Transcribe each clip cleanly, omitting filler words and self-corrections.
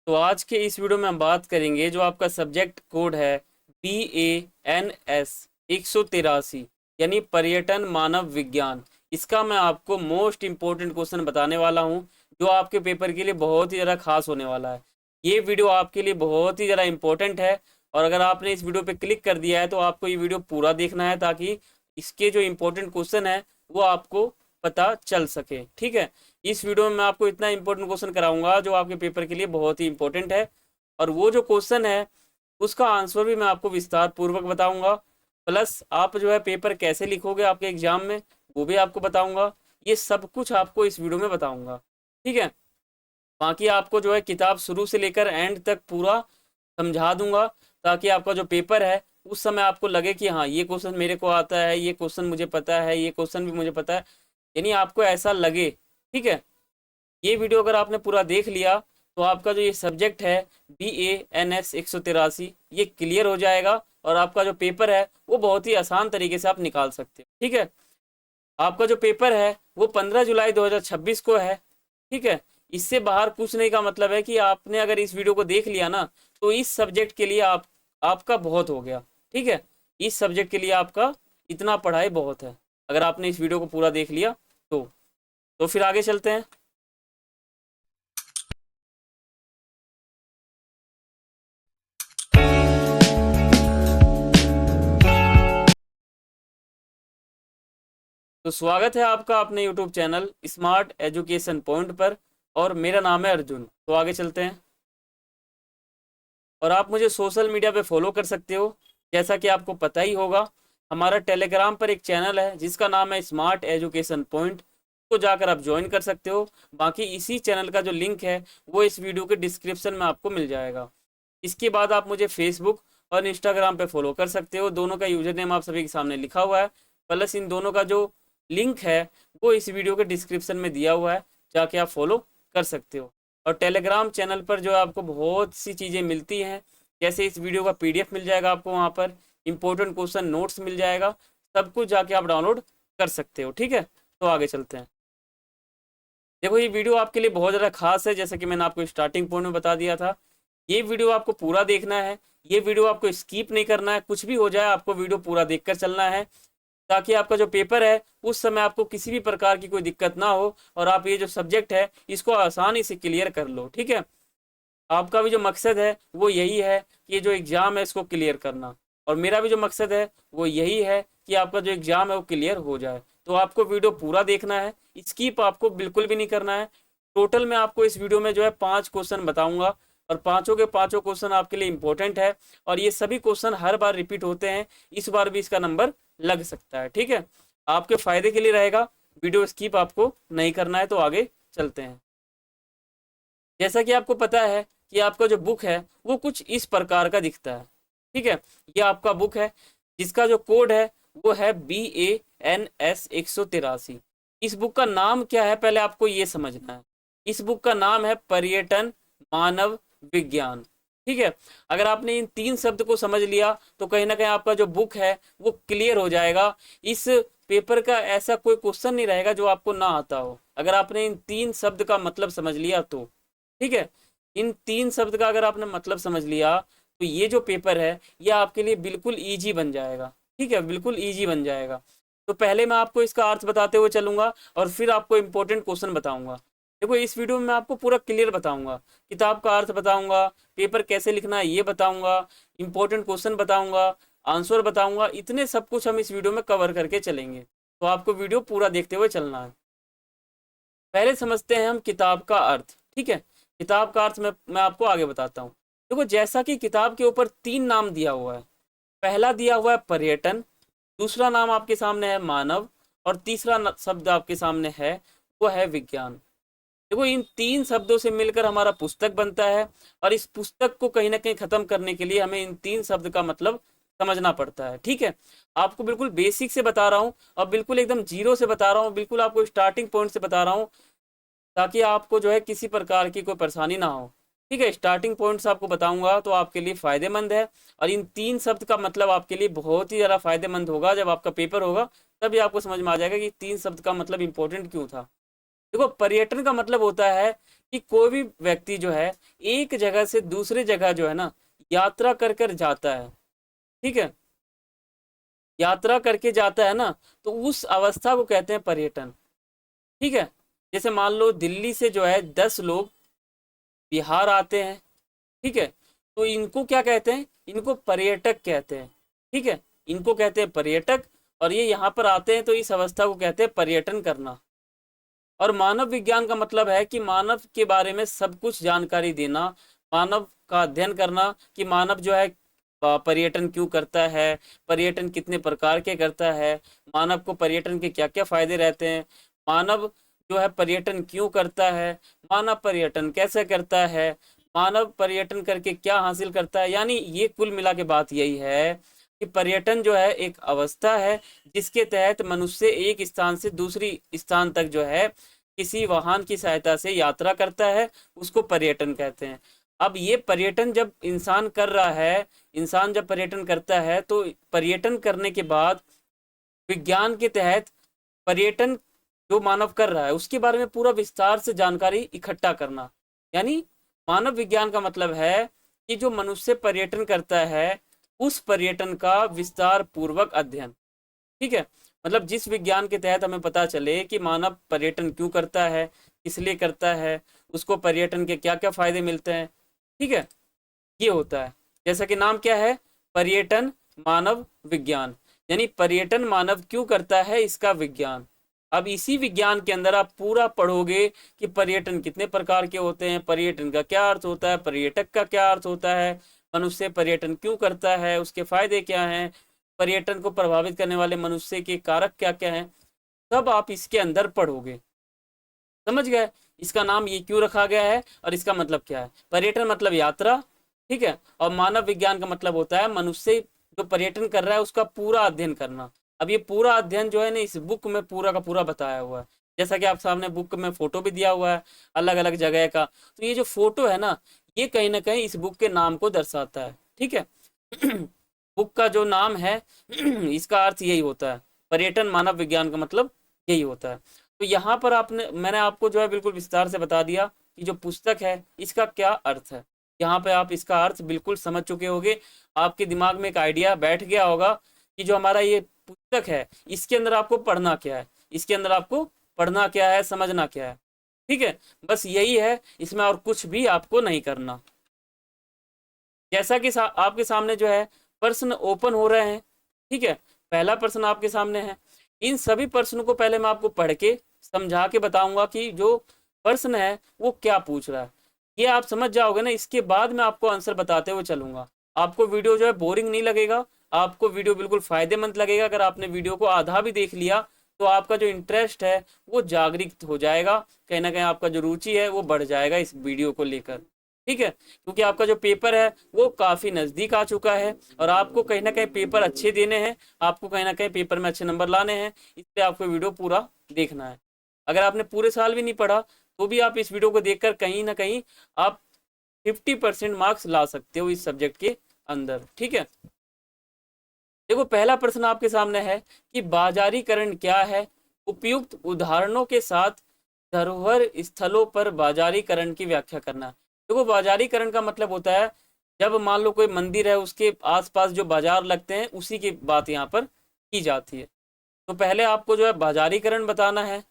तो आज के इस वीडियो में हम बात करेंगे जो आपका सब्जेक्ट कोड है BANS 183 यानी पर्यटन मानव विज्ञान। इसका मैं आपको मोस्ट इम्पोर्टेंट क्वेश्चन बताने वाला हूं जो आपके पेपर के लिए बहुत ही ज़्यादा खास होने वाला है। ये वीडियो आपके लिए बहुत ही ज़्यादा इम्पोर्टेंट है और अगर आपने इस वीडियो पे क्लिक कर दिया है तो आपको ये वीडियो पूरा देखना है ताकि इसके जो इम्पोर्टेंट क्वेश्चन है वो आपको पता चल सके। ठीक है, इस वीडियो में मैं आपको इतना इंपॉर्टेंट क्वेश्चन कराऊंगा जो आपके पेपर के लिए बहुत ही इंपॉर्टेंट है और वो जो क्वेश्चन है उसका आंसर भी मैं आपको विस्तार पूर्वक बताऊंगा। प्लस आप जो है पेपर कैसे लिखोगे आपके एग्जाम में वो भी आपको बताऊंगा। ये सब कुछ आपको इस वीडियो में बताऊंगा। ठीक है, बाकी आपको जो है किताब शुरू से लेकर एंड तक पूरा समझा दूंगा ताकि आपका जो पेपर है उस समय आपको लगे कि हाँ ये क्वेश्चन मेरे को आता है, ये क्वेश्चन मुझे पता है, ये क्वेश्चन भी मुझे पता है, यानी आपको ऐसा लगे। ठीक है, ये वीडियो अगर आपने पूरा देख लिया तो आपका जो ये सब्जेक्ट है BANS 183 ये क्लियर हो जाएगा और आपका जो पेपर है वो बहुत ही आसान तरीके से आप निकाल सकते हो। ठीक है, आपका जो पेपर है वो 15 जुलाई 2026 को है। ठीक है, इससे बाहर कुछ नहीं का मतलब है कि आपने अगर इस वीडियो को देख लिया ना तो इस सब्जेक्ट के लिए आपका बहुत हो गया। ठीक है, इस सब्जेक्ट के लिए आपका इतना पढ़ाई बहुत है अगर आपने इस वीडियो को पूरा देख लिया तो फिर आगे चलते हैं। तो स्वागत है आपका अपने YouTube channel smart education point पर और मेरा नाम है अर्जुन। तो आगे चलते हैं और आप मुझे सोशल मीडिया पे फॉलो कर सकते हो। जैसा कि आपको पता ही होगा हमारा टेलीग्राम पर एक चैनल है जिसका नाम है स्मार्ट एजुकेशन पॉइंट, तो जाकर आप ज्वाइन कर सकते हो। बाकी इसी चैनल का जो लिंक है वो इस वीडियो के डिस्क्रिप्शन में आपको मिल जाएगा। इसके बाद आप मुझे फेसबुक और इंस्टाग्राम पे फॉलो कर सकते हो। दोनों का यूजर नेम आप सभी के सामने लिखा हुआ है, प्लस इन दोनों का जो लिंक है वो इस वीडियो के डिस्क्रिप्शन में दिया हुआ है, जाके आप फॉलो कर सकते हो। और टेलीग्राम चैनल पर जो आपको बहुत सी चीज़ें मिलती हैं, जैसे इस वीडियो का PDF मिल जाएगा आपको, वहाँ पर इंपॉर्टेंट क्वेश्चन नोट्स मिल जाएगा, सब कुछ जाके आप डाउनलोड कर सकते हो। ठीक है, तो आगे चलते हैं। देखो ये वीडियो आपके लिए बहुत ज़्यादा खास है, जैसा कि मैंने आपको स्टार्टिंग पॉइंट में बता दिया था। ये वीडियो आपको पूरा देखना है, ये वीडियो आपको स्किप नहीं करना है, कुछ भी हो जाए आपको वीडियो पूरा देखकर चलना है ताकि आपका जो पेपर है उस समय आपको किसी भी प्रकार की कोई दिक्कत ना हो और आप ये जो सब्जेक्ट है इसको आसानी से क्लियर कर लो। ठीक है, आपका भी जो मकसद है वो यही है कि ये जो एग्ज़ाम है इसको क्लियर करना, और मेरा भी जो मकसद है वो यही है कि आपका जो एग्ज़ाम है वो क्लियर हो जाए। तो आपको वीडियो पूरा देखना है, स्किप आपको बिल्कुल भी नहीं करना है। टोटल मैं आपको इस वीडियो में जो है 5 क्वेश्चन बताऊंगा और पांचों के पांचों क्वेश्चन आपके लिए इंपॉर्टेंट है और ये सभी क्वेश्चन हर बार रिपीट होते हैं, इस बार भी इसका नंबर लग सकता है। ठीक है, आपके फायदे के लिए रहेगा, वीडियो स्किप आपको नहीं करना है। तो आगे चलते हैं। जैसा कि आपको पता है कि आपका जो बुक है वो कुछ इस प्रकार का दिखता है। ठीक है, ये आपका बुक है जिसका जो कोड है वो है BANS 183। इस बुक का नाम क्या है पहले आपको ये समझना है। इस बुक का नाम है पर्यटन मानव विज्ञान। ठीक है, अगर आपने इन 3 शब्द को समझ लिया तो कहीं ना कहीं आपका जो बुक है वो क्लियर हो जाएगा। इस पेपर का ऐसा कोई क्वेश्चन नहीं रहेगा जो आपको ना आता हो, अगर आपने इन 3 शब्द का मतलब समझ लिया तो। ठीक है, इन 3 शब्द का अगर आपने मतलब समझ लिया तो ये जो पेपर है ये आपके लिए बिल्कुल ईजी बन जाएगा। ठीक है, बिल्कुल ईजी बन जाएगा। तो पहले मैं आपको इसका अर्थ बताते हुए चलूंगा और फिर आपको इंपॉर्टेंट क्वेश्चन बताऊंगा। देखो इस वीडियो में मैं आपको पूरा क्लियर बताऊंगा, किताब का अर्थ बताऊंगा, पेपर कैसे लिखना है ये बताऊंगा, इंपॉर्टेंट क्वेश्चन बताऊंगा, आंसर बताऊंगा, इतने सब कुछ हम इस वीडियो में कवर करके चलेंगे। तो आपको वीडियो पूरा देखते हुए चलना है। पहले समझते हैं हम किताब का अर्थ। ठीक है, किताब का अर्थ मैं आपको आगे बताता हूँ। देखो जैसा कि किताब के ऊपर 3 नाम दिया हुआ है, पहला दिया हुआ है पर्यटन, दूसरा नाम आपके सामने है मानव और तीसरा शब्द आपके सामने है वो है विज्ञान। देखो इन 3 शब्दों से मिलकर हमारा पुस्तक बनता है और इस पुस्तक को कहीं ना कहीं खत्म करने के लिए हमें इन 3 शब्द का मतलब समझना पड़ता है। ठीक है, आपको बिल्कुल बेसिक से बता रहा हूँ और बिल्कुल एकदम जीरो से बता रहा हूँ, बिल्कुल आपको स्टार्टिंग पॉइंट से बता रहा हूँ ताकि आपको जो है किसी प्रकार की कोई परेशानी ना हो। ठीक है, स्टार्टिंग पॉइंट्स आपको बताऊंगा तो आपके लिए फ़ायदेमंद है और इन 3 शब्द का मतलब आपके लिए बहुत ही ज़्यादा फ़ायदेमंद होगा। जब आपका पेपर होगा तभी आपको समझ में आ जाएगा कि 3 शब्द का मतलब इंपॉर्टेंट क्यों था। देखो पर्यटन का मतलब होता है कि कोई भी व्यक्ति जो है एक जगह से दूसरी जगह जो है ना यात्रा कर कर जाता है, ठीक है, यात्रा करके जाता है ना, तो उस अवस्था को कहते हैं पर्यटन, ठीक है। जैसे मान लो दिल्ली से जो है 10 लोग बिहार आते हैं, ठीक है, तो इनको क्या कहते हैं, इनको पर्यटक कहते हैं, ठीक है, इनको कहते हैं पर्यटक। और ये यहाँ पर आते हैं तो इस अवस्था को कहते हैं पर्यटन करना। और मानव विज्ञान का मतलब है कि मानव के बारे में सब कुछ जानकारी देना, मानव का अध्ययन करना कि मानव जो है पर्यटन क्यों करता है, पर्यटन कितने प्रकार के करता है, मानव को पर्यटन के क्या क्या फायदे रहते हैं, मानव जो है पर्यटन क्यों करता है, मानव पर्यटन कैसे करता है, मानव पर्यटन करके क्या हासिल करता है। यानी ये कुल मिला के बात यही है कि पर्यटन जो है एक अवस्था है जिसके तहत मनुष्य एक स्थान से दूसरी स्थान तक जो है किसी वाहन की सहायता से यात्रा करता है, उसको पर्यटन कहते हैं। अब ये पर्यटन जब इंसान कर रहा है, इंसान जब पर्यटन करता है तो पर्यटन करने के बाद विज्ञान के तहत पर्यटन जो मानव कर रहा है उसके बारे में पूरा विस्तार से जानकारी इकट्ठा करना। यानी मानव विज्ञान का मतलब है कि जो मनुष्य पर्यटन करता है उस पर्यटन का विस्तार पूर्वक अध्ययन, ठीक है। मतलब जिस विज्ञान के तहत हमें पता चले कि मानव पर्यटन क्यों करता है, किस लिए करता है, उसको पर्यटन के क्या क्या फायदे मिलते हैं, ठीक है, ये होता है। जैसा कि नाम क्या है, पर्यटन मानव विज्ञान, यानी पर्यटन मानव क्यों करता है इसका विज्ञान। अब इसी विज्ञान के अंदर आप पूरा पढ़ोगे कि पर्यटन कितने प्रकार के होते हैं, पर्यटन का क्या अर्थ होता है, पर्यटक का क्या अर्थ होता है, मनुष्य पर्यटन क्यों करता है, उसके फायदे क्या हैं, पर्यटन को प्रभावित करने वाले मनुष्य के कारक क्या क्या हैं, सब आप इसके अंदर पढ़ोगे। समझ गए, इसका नाम ये क्यों रखा गया है और इसका मतलब क्या है। पर्यटन मतलब यात्रा, ठीक है, और मानव विज्ञान का मतलब होता है मनुष्य जो पर्यटन कर रहा है उसका पूरा अध्ययन करना। अब ये पूरा अध्ययन जो है ना इस बुक में पूरा का पूरा बताया हुआ है, जैसा कि आप सामने बुक में फोटो भी दिया हुआ है अलग अलग जगह का। तो ये जो फोटो है ना ये कहीं ना कहीं इस बुक के नाम को दर्शाता है, ठीक है। बुक का जो नाम है इसका अर्थ यही होता है, पर्यटन मानव विज्ञान का मतलब यही होता है। तो यहाँ पर मैंने आपको जो है बिल्कुल विस्तार से बता दिया कि जो पुस्तक है इसका क्या अर्थ है। यहाँ पे आप इसका अर्थ बिल्कुल समझ चुके होंगे, आपके दिमाग में एक आइडिया बैठ गया होगा कि जो हमारा ये पुस्तक है इसके अंदर आपको पढ़ना क्या है, इसके अंदर आपको पढ़ना क्या है, समझना क्या है, ठीक है। बस यही है, इसमें और कुछ भी आपको नहीं करना। जैसा कि आपके सामने जो है प्रश्न ओपन हो रहे हैं, ठीक है, पहला प्रश्न आपके सामने है। इन सभी प्रश्नों को पहले मैं आपको पढ़ के समझा के बताऊंगा कि जो प्रश्न है वो क्या पूछ रहा है, ये आप समझ जाओगे ना, इसके बाद मैं आपको आंसर बताते हुए चलूंगा। आपको वीडियो जो है बोरिंग नहीं लगेगा, आपको वीडियो बिल्कुल फायदेमंद लगेगा। अगर आपने वीडियो को आधा भी देख लिया तो आपका जो इंटरेस्ट है वो जागृत हो जाएगा, कहीं ना कहीं आपका जो रुचि है वो बढ़ जाएगा इस वीडियो को लेकर, ठीक है। क्योंकि आपका जो पेपर है वो काफ़ी नज़दीक आ चुका है और आपको कहीं ना कहीं पेपर अच्छे देने हैं, आपको कहीं ना कहीं पेपर में अच्छे नंबर लाने हैं, इसलिए आपको वीडियो पूरा देखना है। अगर आपने पूरे साल भी नहीं पढ़ा तो भी आप इस वीडियो को देखकर कहीं ना कहीं आप 50% मार्क्स ला सकते हो इस सब्जेक्ट के अंदर, ठीक है। देखो पहला प्रश्न आपके सामने है कि बाजारीकरण क्या है, उपयुक्त उदाहरणों के साथ धरोहर स्थलों पर बाजारीकरण की व्याख्या करना। देखो बाजारीकरण का मतलब होता है जब मान लो कोई मंदिर है उसके आसपास जो बाजार लगते हैं उसी की बात यहाँ पर की जाती है। तो पहले आपको जो है बाजारीकरण बताना है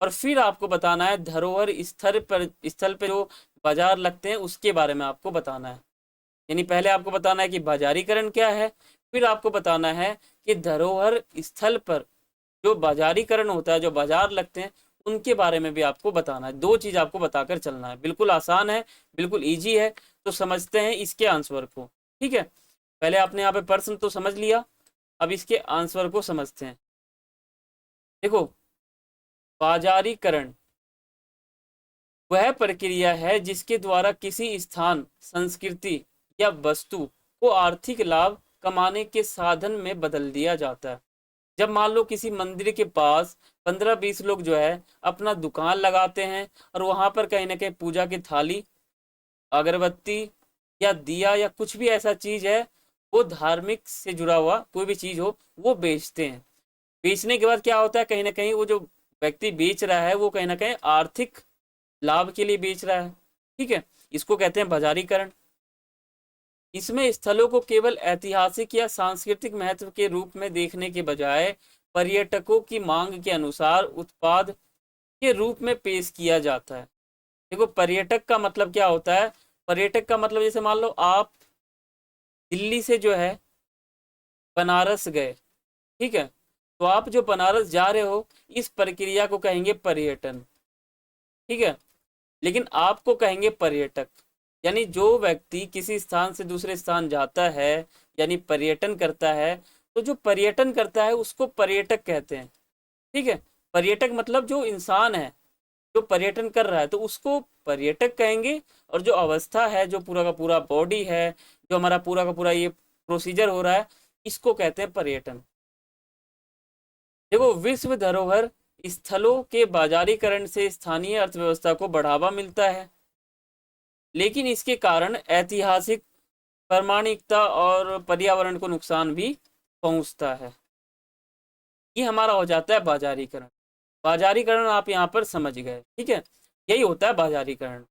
और फिर आपको बताना है धरोहर स्थल पर जो बाजार लगते हैं उसके बारे में आपको बताना है। यानी पहले आपको बताना है कि बाजारीकरण क्या है, फिर आपको बताना है कि धरोहर स्थल पर जो बाजारीकरण होता है, जो बाजार लगते हैं उनके बारे में भी आपको बताना है। दो चीज़ आपको बताकर चलना है, बिल्कुल आसान है, बिल्कुल इजी है। तो समझते हैं इसके आंसर को, ठीक है। पहले आपने यहाँ पे प्रश्न तो समझ लिया, अब इसके आंसर को समझते हैं। देखो बाजारीकरण वह प्रक्रिया है जिसके द्वारा किसी स्थान, संस्कृति या वस्तु को आर्थिक लाभ कमाने के साधन में बदल दिया जाता है। जब मान लो किसी मंदिर के पास 15-20 लोग जो है अपना दुकान लगाते हैं और वहां पर कहीं ना कहीं पूजा की थाली, अगरबत्ती या दिया या कुछ भी ऐसा चीज है वो धार्मिक से जुड़ा हुआ कोई भी चीज हो वो बेचते हैं। बेचने के बाद क्या होता है, कहीं ना कहीं वो जो व्यक्ति बेच रहा है वो कहीं ना कहीं आर्थिक लाभ के लिए बेच रहा है। ठीक है, इसको कहते हैं बाजारीकरण। इसमें स्थलों को केवल ऐतिहासिक या सांस्कृतिक महत्व के रूप में देखने के बजाय पर्यटकों की मांग के अनुसार उत्पाद के रूप में पेश किया जाता है। देखो, पर्यटक का मतलब क्या होता है? पर्यटक का मतलब जैसे मान लो आप दिल्ली से जो है बनारस गए, ठीक है, तो आप जो बनारस जा रहे हो इस प्रक्रिया को कहेंगे पर्यटन। ठीक है, लेकिन आपको कहेंगे पर्यटक। यानी जो व्यक्ति किसी स्थान से दूसरे स्थान जाता है यानी पर्यटन करता है, तो जो पर्यटन करता है उसको पर्यटक कहते हैं। ठीक है, पर्यटक मतलब जो इंसान है जो पर्यटन कर रहा है तो उसको पर्यटक कहेंगे। और जो अवस्था है, जो पूरा का पूरा बॉडी है, जो हमारा पूरा का पूरा ये प्रोसीजर हो रहा है, इसको कहते हैं पर्यटन। देखो, विश्व धरोहर स्थलों के बाजारीकरण से स्थानीय अर्थव्यवस्था को बढ़ावा मिलता है, लेकिन इसके कारण ऐतिहासिक प्रामाणिकता और पर्यावरण को नुकसान भी पहुंचता है। ये हमारा हो जाता है बाजारीकरण। बाजारीकरण आप यहाँ पर समझ गए, ठीक है, यही होता है बाजारीकरण।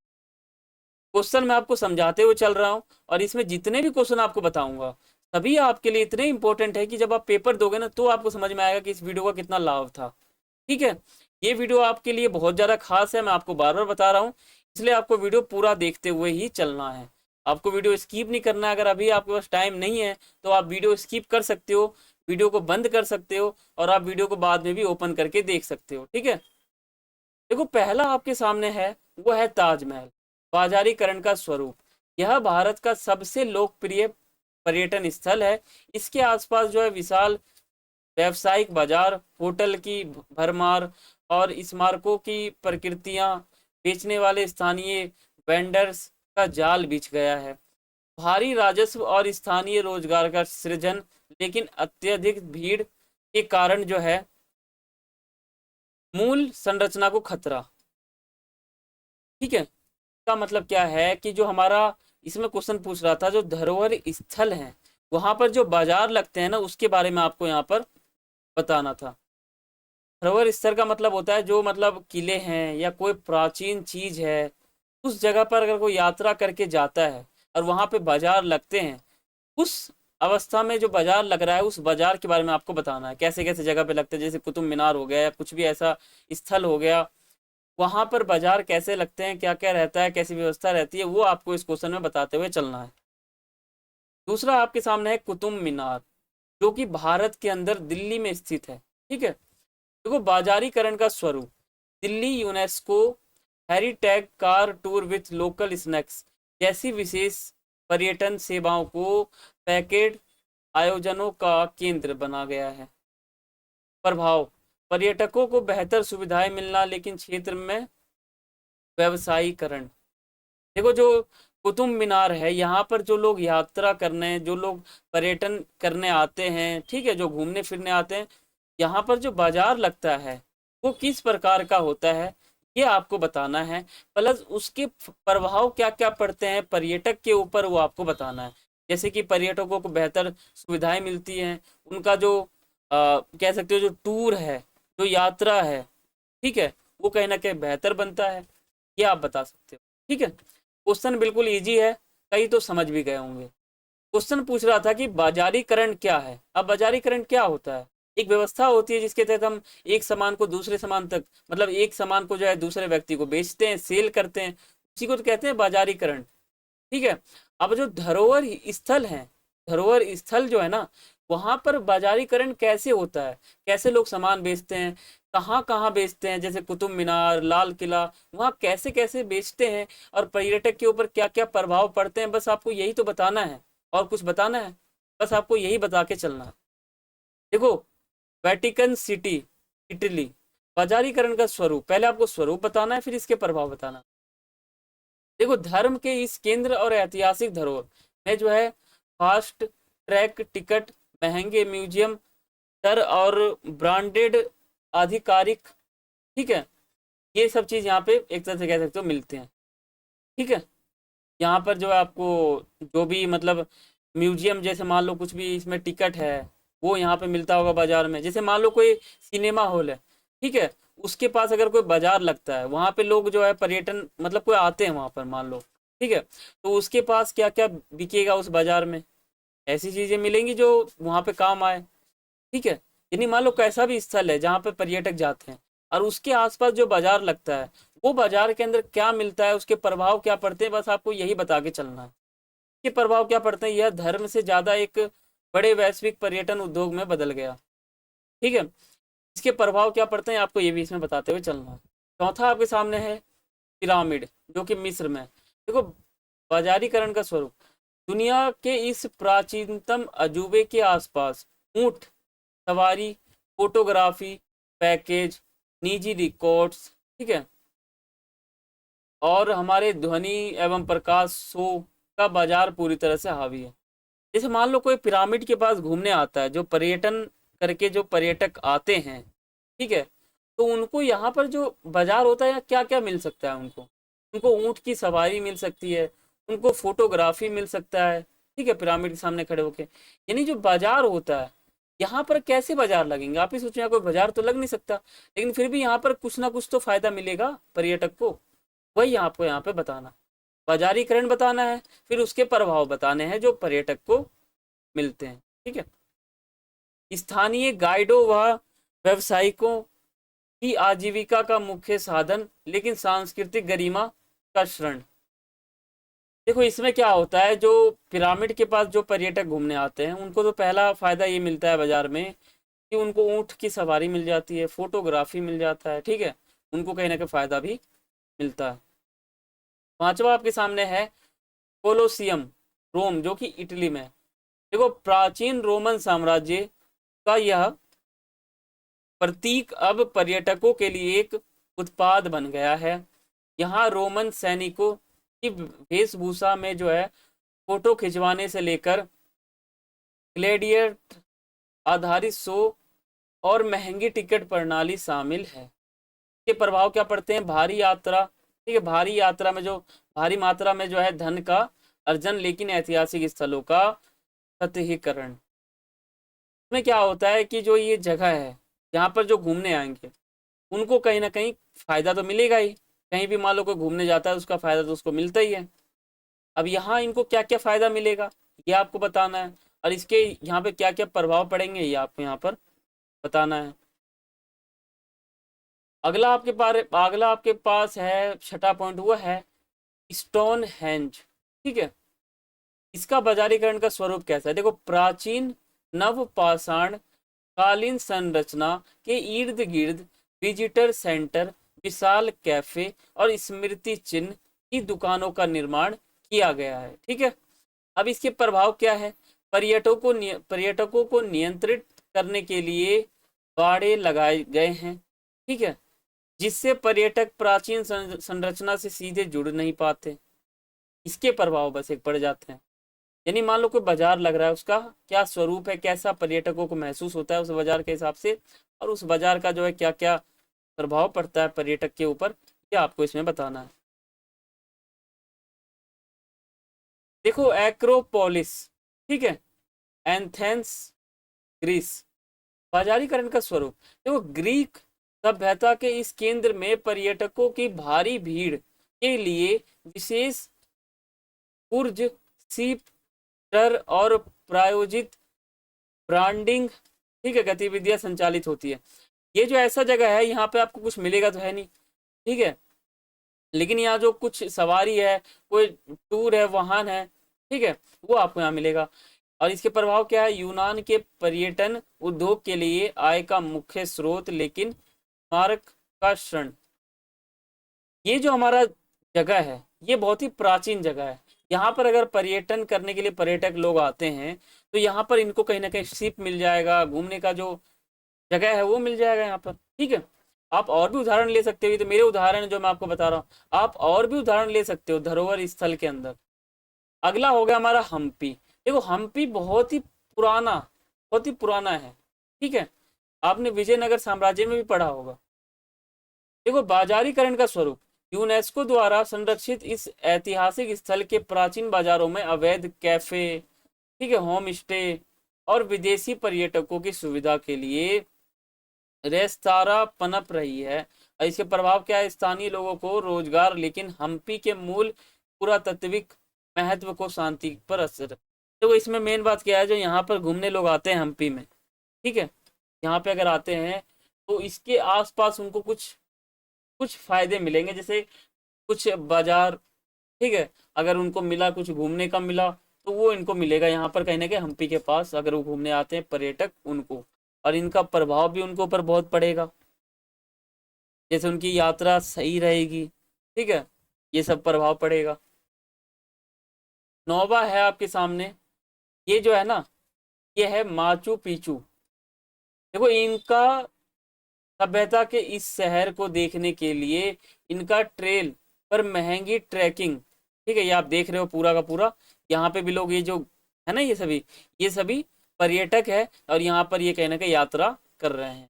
क्वेश्चन मैं आपको समझाते हुए चल रहा हूँ और इसमें जितने भी क्वेश्चन आपको बताऊंगा सभी आपके लिए इतने इंपॉर्टेंट है कि जब आप पेपर दोगे ना तो आपको समझ में आएगा कि इस वीडियो का कितना लाभ था। ठीक है, ये वीडियो आपके लिए बहुत ज़्यादा खास है, मैं आपको बार बार बता रहा हूँ, इसलिए आपको वीडियो पूरा देखते हुए ही चलना है। आपको वीडियो स्किप नहीं करना है। अगर अभी आपके पास टाइम नहीं है तो आप वीडियो स्किप कर सकते हो, वीडियो को बंद कर सकते हो और आप वीडियो को बाद में भी ओपन करके देख सकते हो। ठीक है, देखो पहला आपके सामने है वो है ताजमहल। बाजारीकरण का स्वरूप। यह भारत का सबसे लोकप्रिय पर्यटन स्थल है। इसके आसपास जो है विशाल व्यावसायिक बाजार, होटल की भरमार और स्मारकों की प्रकृतियां बेचने वाले स्थानीय वेंडर्स का जाल बिछ गया है। भारी राजस्व और स्थानीय रोजगार का सृजन, लेकिन अत्यधिक भीड़ के कारण जो है मूल संरचना को खतरा। ठीक है, का मतलब क्या है कि जो हमारा इसमें क्वेश्चन पूछ रहा था, जो धरोहर स्थल है वहां पर जो बाजार लगते हैं ना उसके बारे में आपको यहाँ पर बताना था। धरोहर स्थल का मतलब होता है जो मतलब किले हैं या कोई प्राचीन चीज है, उस जगह पर अगर कोई यात्रा करके जाता है और वहां पे बाजार लगते हैं, उस अवस्था में जो बाजार लग रहा है उस बाजार के बारे में आपको बताना है। कैसे कैसे जगह पे लगते हैं, जैसे कुतुब मीनार हो गया या कुछ भी ऐसा स्थल हो गया, वहां पर बाजार कैसे लगते हैं, क्या क्या रहता है, कैसी व्यवस्था रहती है, वो आपको इस क्वेश्चन में बताते हुए चलना है। दूसरा आपके सामने है कुतुब मीनार, जो कि भारत के अंदर दिल्ली में स्थित है। ठीक है, देखो बाजारीकरण का स्वरूप। Delhi UNESCO heritage car tour with local snacks जैसी विशेष पर्यटन सेवाओं को पैकेट आयोजनों का केंद्र बना गया है। प्रभाव। पर्यटकों को बेहतर सुविधाएं मिलना, लेकिन क्षेत्र में व्यवसायीकरण। देखो, जो कुतुब मीनार है यहाँ पर जो लोग यात्रा करने, जो लोग पर्यटन करने आते हैं, ठीक है, जो घूमने फिरने आते हैं, यहाँ पर जो बाजार लगता है वो किस प्रकार का होता है ये आपको बताना है। प्लस उसके प्रभाव क्या क्या पड़ते हैं पर्यटक के ऊपर वो आपको बताना है। जैसे कि पर्यटकों को बेहतर सुविधाएं मिलती हैं, उनका जो कह सकते हो जो टूर है, जो यात्रा है, ठीक है, वो कहीं ना कहीं बेहतर बनता है, ये आप बता सकते हो। ठीक है, क्वेश्चन बिल्कुल इजी है, कई तो समझ भी गए होंगे। क्वेश्चन पूछ रहा था कि बाजारीकरण क्या है। अब बाजारीकरण क्या होता है? एक व्यवस्था होती है जिसके तहत हम एक सामान को दूसरे सामान तक, मतलब एक सामान को जो है दूसरे व्यक्ति को बेचते हैं, सेल करते हैं, उसी को तो कहते हैं बाजारीकरण। ठीक है, अब जो धरोहर स्थल है, धरोहर स्थल जो है ना, वहां पर बाजारीकरण कैसे होता है, कैसे लोग सामान बेचते हैं, कहाँ कहाँ बेचते हैं, जैसे कुतुब मीनार, लाल किला, वहाँ कैसे कैसे बेचते हैं और पर्यटक के ऊपर क्या क्या प्रभाव पड़ते हैं, बस आपको यही तो बताना है। और कुछ बताना है? बस आपको यही बता के चलना है। देखो, वेटिकन सिटी, इटली। बाजारीकरण का स्वरूप, पहले आपको स्वरूप बताना है फिर इसके प्रभाव बताना। देखो, धर्म के इस केंद्र और ऐतिहासिक धरोहर में जो है फास्ट ट्रैक टिकट, महंगे म्यूजियम दर और ब्रांडेड आधिकारिक, ठीक है, ये सब चीज़ यहाँ पे एक तरह से कह सकते हो मिलते हैं। ठीक है, यहाँ पर जो है आपको जो भी मतलब म्यूजियम, जैसे मान लो कुछ भी इसमें टिकट है वो यहाँ पे मिलता होगा बाजार में। जैसे मान लो कोई सिनेमा हॉल है, ठीक है, उसके पास अगर कोई बाजार लगता है, वहां पे लोग जो है पर्यटन मतलब कोई आते हैं वहां पर मान लो, ठीक है, तो उसके पास क्या क्या बिकेगा उस बाजार में, ऐसी चीजें मिलेंगी जो वहां पे काम आए, ठीक है। यानी मान लो कैसा भी स्थल है जहाँ पे पर्यटक जाते हैं और उसके आसपास जो बाजार लगता है, वो बाजार के अंदर क्या मिलता है, उसके प्रभाव क्या पड़ते हैं, बस आपको यही बता के चलना है कि प्रभाव क्या पड़ते हैं। यह धर्म से ज्यादा एक बड़े वैश्विक पर्यटन उद्योग में बदल गया, ठीक है। इसके प्रभाव क्या पड़ते हैं आपको ये भी इसमें बताते हुए चलना है। चौथा आपके सामने है पिरामिड, जो कि मिस्र में। देखो, बाजारीकरण का स्वरूप, दुनिया के इस प्राचीनतम अजूबे के आसपास ऊंट सवारी, फोटोग्राफी, पैकेज, निजी रिकॉर्ड्स, ठीक है, और हमारे ध्वनि एवं प्रकाश शो का बाजार पूरी तरह से हावी है। जैसे मान लो कोई पिरामिड के पास घूमने आता है, जो पर्यटन करके जो पर्यटक आते हैं, ठीक है, तो उनको यहाँ पर जो बाजार होता है क्या क्या मिल सकता है उनको, उनको ऊँट की सवारी मिल सकती है, उनको फोटोग्राफी मिल सकता है, ठीक है, पिरामिड के सामने खड़े होके। यानी जो बाजार होता है, यहाँ पर कैसे बाजार लगेंगे, आप ही सोचो, यहाँ कोई बाजार तो लग नहीं सकता, लेकिन फिर भी यहाँ पर कुछ ना कुछ तो फायदा मिलेगा पर्यटक को, वही आपको यहाँ पे बताना, बाजारीकरण बताना है, फिर उसके प्रभाव बताने हैं जो पर्यटक को मिलते हैं, ठीक है। स्थानीय गाइडों व व्यवसायिकों की आजीविका का मुख्य साधन, लेकिन सांस्कृतिक गरिमा का क्षरण। देखो, इसमें क्या होता है, जो पिरामिड के पास जो पर्यटक घूमने आते हैं उनको तो पहला फायदा ये मिलता है बाजार में कि उनको ऊँट की सवारी मिल जाती है, फोटोग्राफी मिल जाता है, ठीक है, उनको कहीं ना कहीं फायदा भी मिलता है। पांचवा आपके सामने है कोलोसियम, रोम, जो कि इटली में। देखो, प्राचीन रोमन साम्राज्य का यह प्रतीक अब पर्यटकों के लिए एक उत्पाद बन गया है। यहाँ रोमन सैनिकों की वेशभूषा में जो है फोटो खिंचवाने से लेकर ग्लेडिएटर आधारित शो और महंगी टिकट प्रणाली शामिल है। के प्रभाव क्या पड़ते हैं, भारी यात्रा, ठीक है, भारी यात्रा में जो भारी मात्रा में जो है धन का अर्जन, लेकिन ऐतिहासिक स्थलों का सतहीकरण। इसमें क्या होता है कि जो ये जगह है यहाँ पर जो घूमने आएंगे उनको कहीं ना कहीं फायदा तो मिलेगा ही, कहीं भी मान लो कोई घूमने जाता है उसका फायदा तो उसको मिलता ही है। अब यहाँ इनको क्या क्या फायदा मिलेगा ये आपको बताना है, और इसके यहाँ पे क्या क्या प्रभाव पड़ेंगे ये आपको यहाँ पर बताना है। अगला आपके पास है छठा पॉइंट, वो है स्टोन हेंज, ठीक है। इसका बाजारीकरण का स्वरूप कैसा है, देखो, प्राचीन नवपाषाण कालीन संरचना के इर्द गिर्द विजिटर सेंटर, विशाल कैफे और स्मृति चिन्ह की दुकानों का निर्माण किया गया है, ठीक है। अब इसके प्रभाव क्या है, पर्यटकों को नियंत्रित करने के लिए बाड़े लगाए गए हैं, ठीक है, जिससे पर्यटक प्राचीन संरचना से सीधे जुड़ नहीं पाते। इसके प्रभाव बस एक पड़ जाते हैं। यानी मान लो कोई बाजार लग रहा है, उसका क्या स्वरूप है, कैसा पर्यटकों को महसूस होता है उस बाजार के हिसाब से, और उस बाजार का जो है क्या क्या प्रभाव पड़ता है पर्यटक के ऊपर, ये आपको इसमें बताना है। देखो, एक्रोपोलिस, ठीक है, एथेंस, ग्रीस। बाजारीकरण का स्वरूप, देखो, ग्रीक सभ्यता के इस केंद्र में पर्यटकों की भारी भीड़ के लिए विशेष ऊर्ज, सीप टर और प्रायोजित ब्रांडिंग, ठीक है, गतिविधियां संचालित होती है। ये जो ऐसा जगह है यहाँ पे आपको कुछ मिलेगा तो है नहीं, ठीक है, लेकिन यहाँ जो कुछ सवारी है, कोई टूर है, वाहन है, ठीक है, वो आपको यहाँ मिलेगा। और इसके प्रभाव क्या है, यूनान के पर्यटन उद्योग के लिए आय का मुख्य स्रोत, लेकिन स्मारक का क्षरण। ये जो हमारा जगह है ये बहुत ही प्राचीन जगह है, यहाँ पर अगर पर्यटन करने के लिए पर्यटक लोग आते हैं तो यहाँ पर इनको कहीं ना कहीं शिप मिल जाएगा, घूमने का जो जगह है वो मिल जाएगा यहाँ पर, ठीक है। आप और भी उदाहरण ले सकते हो, तो मेरे उदाहरण जो मैं आपको बता रहा हूँ, आप और भी उदाहरण ले सकते हो धरोहर स्थल के अंदर। अगला हो गया हमारा हम्पी। देखो, हम्पी बहुत ही पुराना है, ठीक है, आपने विजयनगर साम्राज्य में भी पढ़ा होगा। देखो, बाजारीकरण का स्वरूप, यूनेस्को द्वारा संरक्षित इस ऐतिहासिक स्थल के प्राचीन बाजारों में अवैध कैफे, ठीक है, होम स्टे और विदेशी पर्यटकों की सुविधा के लिए रेस्तारा पनप रही है और इसके प्रभाव क्या है, स्थानीय लोगों को रोजगार, लेकिन हम्पी के मूल पुरातात्विक महत्व को शांति पर असर। तो इसमें मेन बात क्या है, जो यहाँ पर घूमने लोग आते हैं हम्पी में, ठीक है, यहाँ पे अगर आते हैं तो इसके आसपास उनको कुछ कुछ फायदे मिलेंगे, जैसे कुछ बाजार, ठीक है, अगर उनको मिला कुछ घूमने का मिला तो वो इनको मिलेगा यहाँ पर कहीं ना कहीं हम्पी के पास, अगर वो घूमने आते हैं पर्यटक उनको, और इनका प्रभाव भी उनके ऊपर बहुत पड़ेगा, जैसे उनकी यात्रा सही रहेगी, ठीक है, ये सब प्रभाव पड़ेगा। नौवा है आपके सामने, ये जो है ना, ये है माचू पिचू। देखो इनका सभ्यता के इस शहर को देखने के लिए इनका ट्रेल पर महंगी ट्रैकिंग, ठीक है, ये आप देख रहे हो पूरा का पूरा, यहाँ पे भी लोग, ये जो है ना, ये सभी पर्यटक है और यहाँ पर ये कहीं ना कहीं यात्रा कर रहे हैं,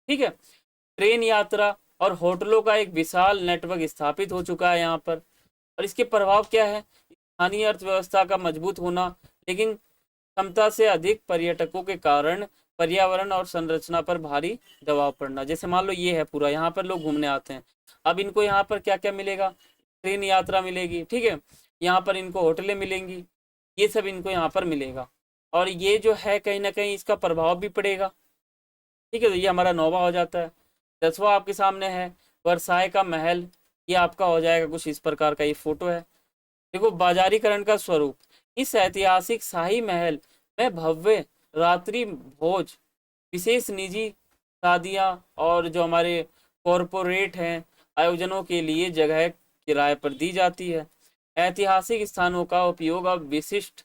ठीक है। ट्रेन यात्रा और होटलों का एक विशाल नेटवर्क स्थापित हो चुका है यहाँ पर, और इसके प्रभाव क्या है, स्थानीय अर्थव्यवस्था का मजबूत होना, लेकिन क्षमता से अधिक पर्यटकों के कारण पर्यावरण और संरचना पर भारी दबाव पड़ना। जैसे मान लो ये है पूरा, यहाँ पर लोग घूमने आते हैं, अब इनको यहाँ पर क्या क्या मिलेगा, ट्रेन यात्रा मिलेगी, ठीक है, यहाँ पर इनको होटलें मिलेंगी, ये सब इनको यहाँ पर मिलेगा, और ये जो है कहीं ना कहीं इसका प्रभाव भी पड़ेगा, ठीक है। तो ये हमारा नौवा हो जाता है। 10वां आपके सामने है वर्साय का महल, ये आपका हो जाएगा कुछ इस प्रकार का, ये फोटो है। देखो बाजारीकरण का स्वरूप, इस ऐतिहासिक शाही महल में भव्य रात्रि भोज, विशेष निजी शादियां और जो हमारे कॉरपोरेट हैं आयोजनों के लिए जगह किराए पर दी जाती है। ऐतिहासिक स्थानों का उपयोग अब विशिष्ट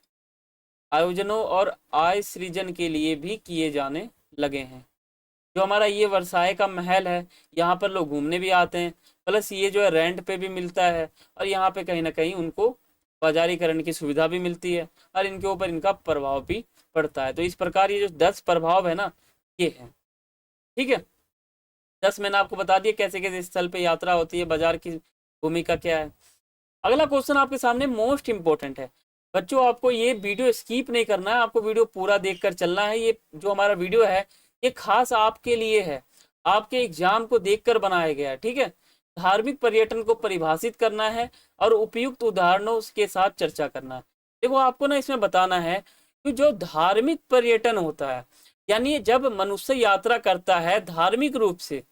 आयोजनों और आय सृजन के लिए भी किए जाने लगे हैं। जो हमारा ये वर्साय का महल है, यहाँ पर लोग घूमने भी आते हैं, प्लस ये जो है रेंट पे भी मिलता है, और यहाँ पे कहीं ना कहीं उनको बाजारीकरण की सुविधा भी मिलती है, और इनके ऊपर इनका प्रभाव भी पड़ता है। तो इस प्रकार ये जो 10 प्रभाव है ना, ये है, ठीक है। 10 मैंने आपको बता दिया कैसे कैसे स्थल पे यात्रा होती है, बाजार की भूमिका क्या है। अगला क्वेश्चन आपके सामने मोस्ट इंपॉर्टेंट है बच्चों, आपको ये वीडियो स्किप नहीं करना है, आपको वीडियो पूरा देखकर चलना है। ये जो हमारा वीडियो है ये खास आपके लिए है, आपके एग्जाम को देखकर बनाया गया है, ठीक है। धार्मिक पर्यटन को परिभाषित करना है और उपयुक्त उदाहरणों के साथ चर्चा करना है। देखो आपको ना इसमें बताना है कि जो धार्मिक पर्यटन होता है, यानी जब मनुष्य यात्रा करता है धार्मिक रूप से,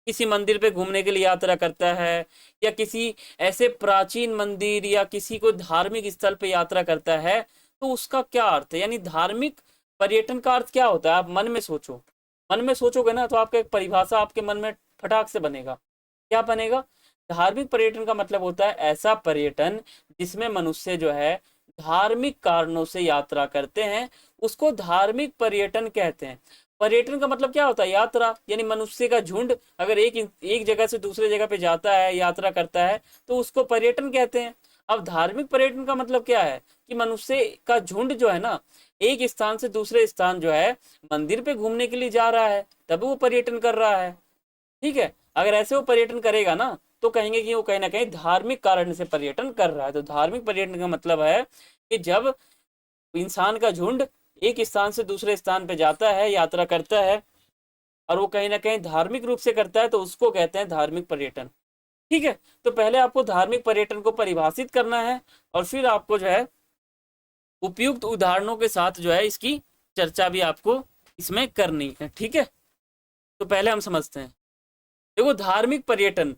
किसी मंदिर पे घूमने के लिए यात्रा करता है, या किसी ऐसे प्राचीन मंदिर या किसी को धार्मिक स्थल पे यात्रा करता है, तो उसका क्या अर्थ है, यानी धार्मिक पर्यटन का अर्थ क्या होता है, आप मन में सोचो, मन में सोचोगे ना तो आपका एक परिभाषा आपके मन में फटाक से बनेगा। क्या बनेगा, धार्मिक पर्यटन का मतलब होता है ऐसा पर्यटन जिसमें मनुष्य जो है धार्मिक कारणों से यात्रा करते हैं, उसको धार्मिक पर्यटन कहते हैं। पर्यटन का मतलब क्या होता है, यात्रा, यानी मनुष्य का झुंड अगर एक जगह से दूसरे जगह पे जाता है, यात्रा करता है, तो उसको पर्यटन कहते हैं। अब धार्मिक पर्यटन का मतलब क्या है कि मनुष्य का झुंड जो है ना, एक स्थान से दूसरे स्थान जो है मंदिर पे घूमने के लिए जा रहा है, तब वो पर्यटन कर रहा है, ठीक है। अगर ऐसे वो पर्यटन करेगा ना तो कहेंगे कि वो कहीं ना कहीं धार्मिक कारण से पर्यटन कर रहा है। तो धार्मिक पर्यटन का मतलब है कि जब इंसान का झुंड एक स्थान से दूसरे स्थान पे जाता है, यात्रा करता है, और वो कहीं ना कहीं धार्मिक रूप से करता है, तो उसको कहते हैं धार्मिक पर्यटन, ठीक है। तो पहले आपको धार्मिक पर्यटन को परिभाषित करना है और फिर आपको जो है उपयुक्त उदाहरणों के साथ जो है इसकी चर्चा भी आपको इसमें करनी है, ठीक है। तो पहले हम समझते हैं। देखो धार्मिक पर्यटन,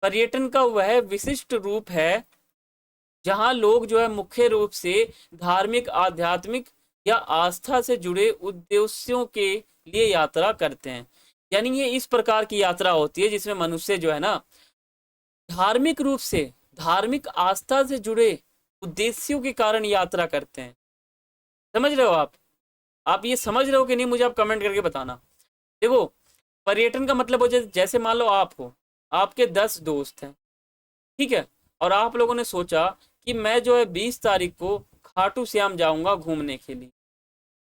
पर्यटन का वह विशिष्ट रूप है जहां लोग जो है मुख्य रूप से धार्मिक, आध्यात्मिक या आस्था से जुड़े उद्देश्यों के लिए यात्रा करते हैं। यानी ये इस प्रकार की यात्रा होती है जिसमें मनुष्य जो है ना धार्मिक रूप से, धार्मिक आस्था से जुड़े उद्देश्यों के कारण यात्रा करते हैं। समझ रहे हो आप ये समझ रहे हो कि नहीं, मुझे आप कमेंट करके बताना। देखो पर्यटन का मतलब हो जैसे मान लो आप हो, आपके 10 दोस्त हैं, ठीक है, और आप लोगों ने सोचा कि मैं जो है 20 तारीख को खाटू श्याम जाऊंगा घूमने के लिए।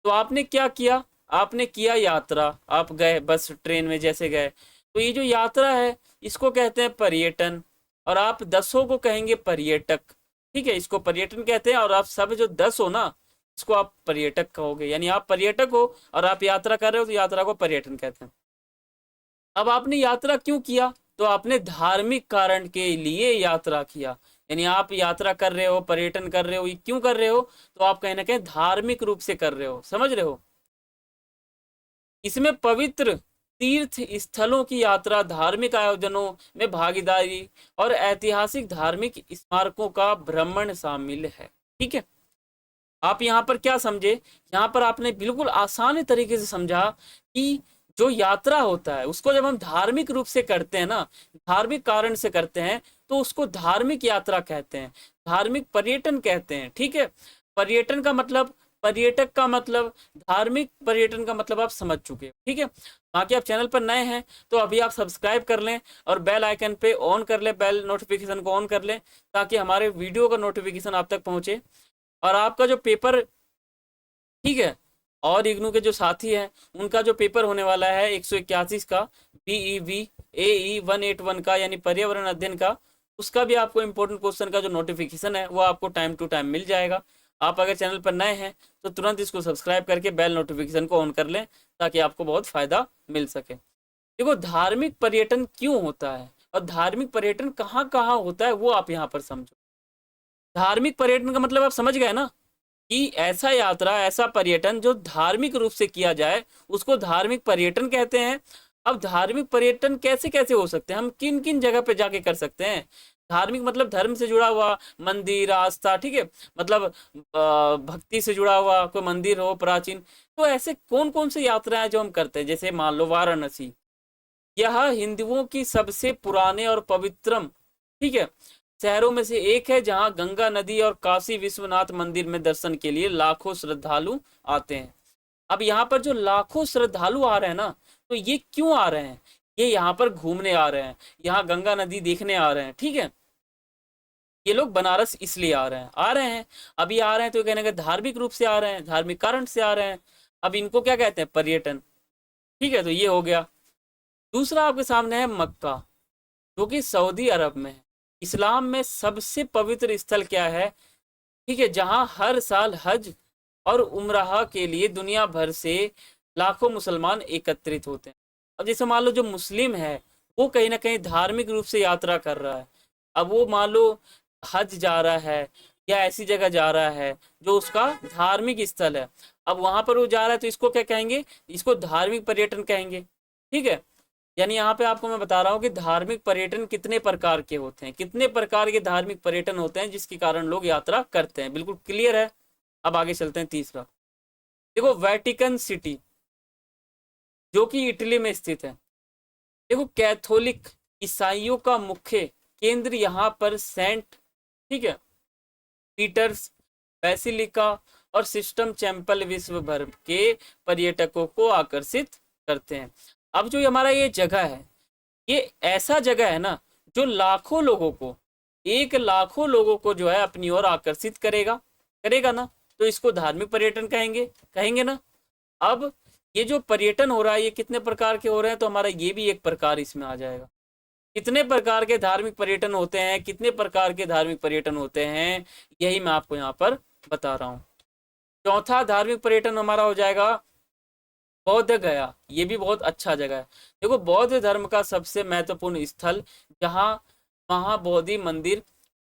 तो आपने क्या किया, आपने किया यात्रा, आप गए बस ट्रेन में जैसे गए, तो ये जो यात्रा है इसको कहते हैं पर्यटन, और आप 10 को कहेंगे पर्यटक, ठीक है, इसको पर्यटन कहते हैं। और आप सब जो 10 हो ना, इसको आप पर्यटक कहोगे, यानी आप पर्यटक हो और आप यात्रा कर रहे हो तो यात्रा को पर्यटन कहते हैं। अब आपने यात्रा क्यों किया? तो आपने धार्मिक कारण के लिए यात्रा किया, यानी आप यात्रा कर रहे हो, पर्यटन कर रहे हो, ये क्यों कर रहे हो? तो आप कहीं ना कहीं धार्मिक रूप से कर रहे हो, समझ रहे हो? इसमें पवित्र तीर्थ स्थलों की यात्रा, धार्मिक आयोजनों में भागीदारी और ऐतिहासिक धार्मिक स्मारकों का भ्रमण शामिल है। ठीक है, आप यहाँ पर क्या समझे? यहाँ पर आपने बिल्कुल आसान तरीके से समझा कि जो यात्रा होता है उसको जब हम धार्मिक रूप से करते हैं ना, धार्मिक कारण से करते हैं, तो उसको धार्मिक यात्रा कहते हैं, धार्मिक पर्यटन कहते हैं। ठीक है, पर्यटन का मतलब, पर्यटक का मतलब, धार्मिक पर्यटन का मतलब आप समझ चुके हो। ठीक है, बाकी आप चैनल पर नए हैं तो अभी आप सब्सक्राइब कर लें और बेल आइकन पे ऑन कर लें, बेल नोटिफिकेशन को ऑन कर लें, ताकि हमारे वीडियो का नोटिफिकेशन आप तक पहुंचे। और आपका जो पेपर, ठीक है, और इग्नू के जो साथी हैं उनका जो पेपर होने वाला है 181 का, BEV AE 181 का, यानी पर्यावरण अध्ययन का, उसका भी आपको इंपॉर्टेंट क्वेश्चन का जो नोटिफिकेशन है वो आपको टाइम टू टाइम मिल जाएगा। आप अगर चैनल पर नए हैं तो तुरंत इसको सब्सक्राइब करके बेल नोटिफिकेशन को ऑन कर लें, ताकि आपको बहुत फायदा मिल सके। देखो, धार्मिक पर्यटन क्यों होता है और धार्मिक पर्यटन कहाँ कहाँ होता है वो आप यहाँ पर समझो। धार्मिक पर्यटन का मतलब आप समझ गए ना, कि ऐसा यात्रा, ऐसा पर्यटन जो धार्मिक रूप से किया जाए उसको धार्मिक पर्यटन कहते हैं। अब धार्मिक पर्यटन कैसे कैसे हो सकते हैं, हम किन किन जगह पे जाके कर सकते हैं? धार्मिक मतलब धर्म से जुड़ा हुआ, मंदिर, आस्था, ठीक है, मतलब भक्ति से जुड़ा हुआ कोई मंदिर हो प्राचीन। तो ऐसे कौन कौन सी यात्राएं जो हम करते हैं, जैसे मान लो वाराणसी, यह हिंदुओं की सबसे पुराने और पवित्रम, ठीक है, शहरों में से एक है, जहां गंगा नदी और काशी विश्वनाथ मंदिर में दर्शन के लिए लाखों श्रद्धालु आते हैं। अब यहाँ पर जो लाखों श्रद्धालु आ रहे हैं ना, तो ये क्यों आ रहे हैं? ये यहाँ पर घूमने आ रहे हैं, यहाँ गंगा नदी देखने आ रहे हैं। ठीक है, ये लोग बनारस इसलिए आ रहे हैं। अभी आ रहे हैं तो कहने का धार्मिक रूप से आ रहे हैं, धार्मिक कारण से आ रहे हैं। अब इनको क्या कहते हैं? पर्यटन। ठीक है, तो ये हो गया। दूसरा आपके सामने है मक्का, जो कि सऊदी अरब में है। इस्लाम में सबसे पवित्र स्थल क्या है? ठीक है, जहां हर साल हज और उम्राह के लिए दुनिया भर से लाखों मुसलमान एकत्रित होते हैं। अब जैसे मान लो जो मुस्लिम है वो कहीं ना कहीं धार्मिक रूप से यात्रा कर रहा है, अब वो मान लो हज जा रहा है या ऐसी जगह जा रहा है जो उसका धार्मिक स्थल है, अब वहां पर वो जा रहा है, तो इसको क्या कहेंगे? इसको धार्मिक पर्यटन कहेंगे। ठीक है, यानी यहाँ पे आपको मैं बता रहा हूँ कि धार्मिक पर्यटन कितने प्रकार के होते हैं, कितने प्रकार के धार्मिक पर्यटन होते हैं जिसके कारण लोग यात्रा करते हैं। बिल्कुल क्लियर है। अब आगे चलते हैं तीसरा। देखो, वेटिकन सिटी, जो कि इटली में स्थित है। देखो, कैथोलिक ईसाइयों का मुख्य केंद्र यहाँ पर सेंट, ठीक है, पीटर्स बेसिलिका और सिस्टम चैम्पल विश्व भर के पर्यटकों को आकर्षित करते हैं। अब जो हमारा ये जगह है, ये ऐसा जगह है ना जो लाखों लोगों को, 1 लाखों लोगों को जो है अपनी ओर आकर्षित करेगा, करेगा ना, तो इसको धार्मिक पर्यटन कहेंगे, कहेंगे ना। अब ये जो पर्यटन हो रहा है ये कितने प्रकार के हो रहे हैं? तो हमारा ये भी एक प्रकार इसमें आ जाएगा। कितने प्रकार के धार्मिक पर्यटन होते हैं, कितने प्रकार के धार्मिक पर्यटन होते हैं, यही मैं आपको यहाँ पर बता रहा हूँ। चौथा धार्मिक पर्यटन हमारा हो जाएगा बौद्ध गया। ये भी बहुत अच्छा जगह है। देखो, बौद्ध धर्म का सबसे महत्वपूर्ण स्थल, जहाँ महाबोधि मंदिर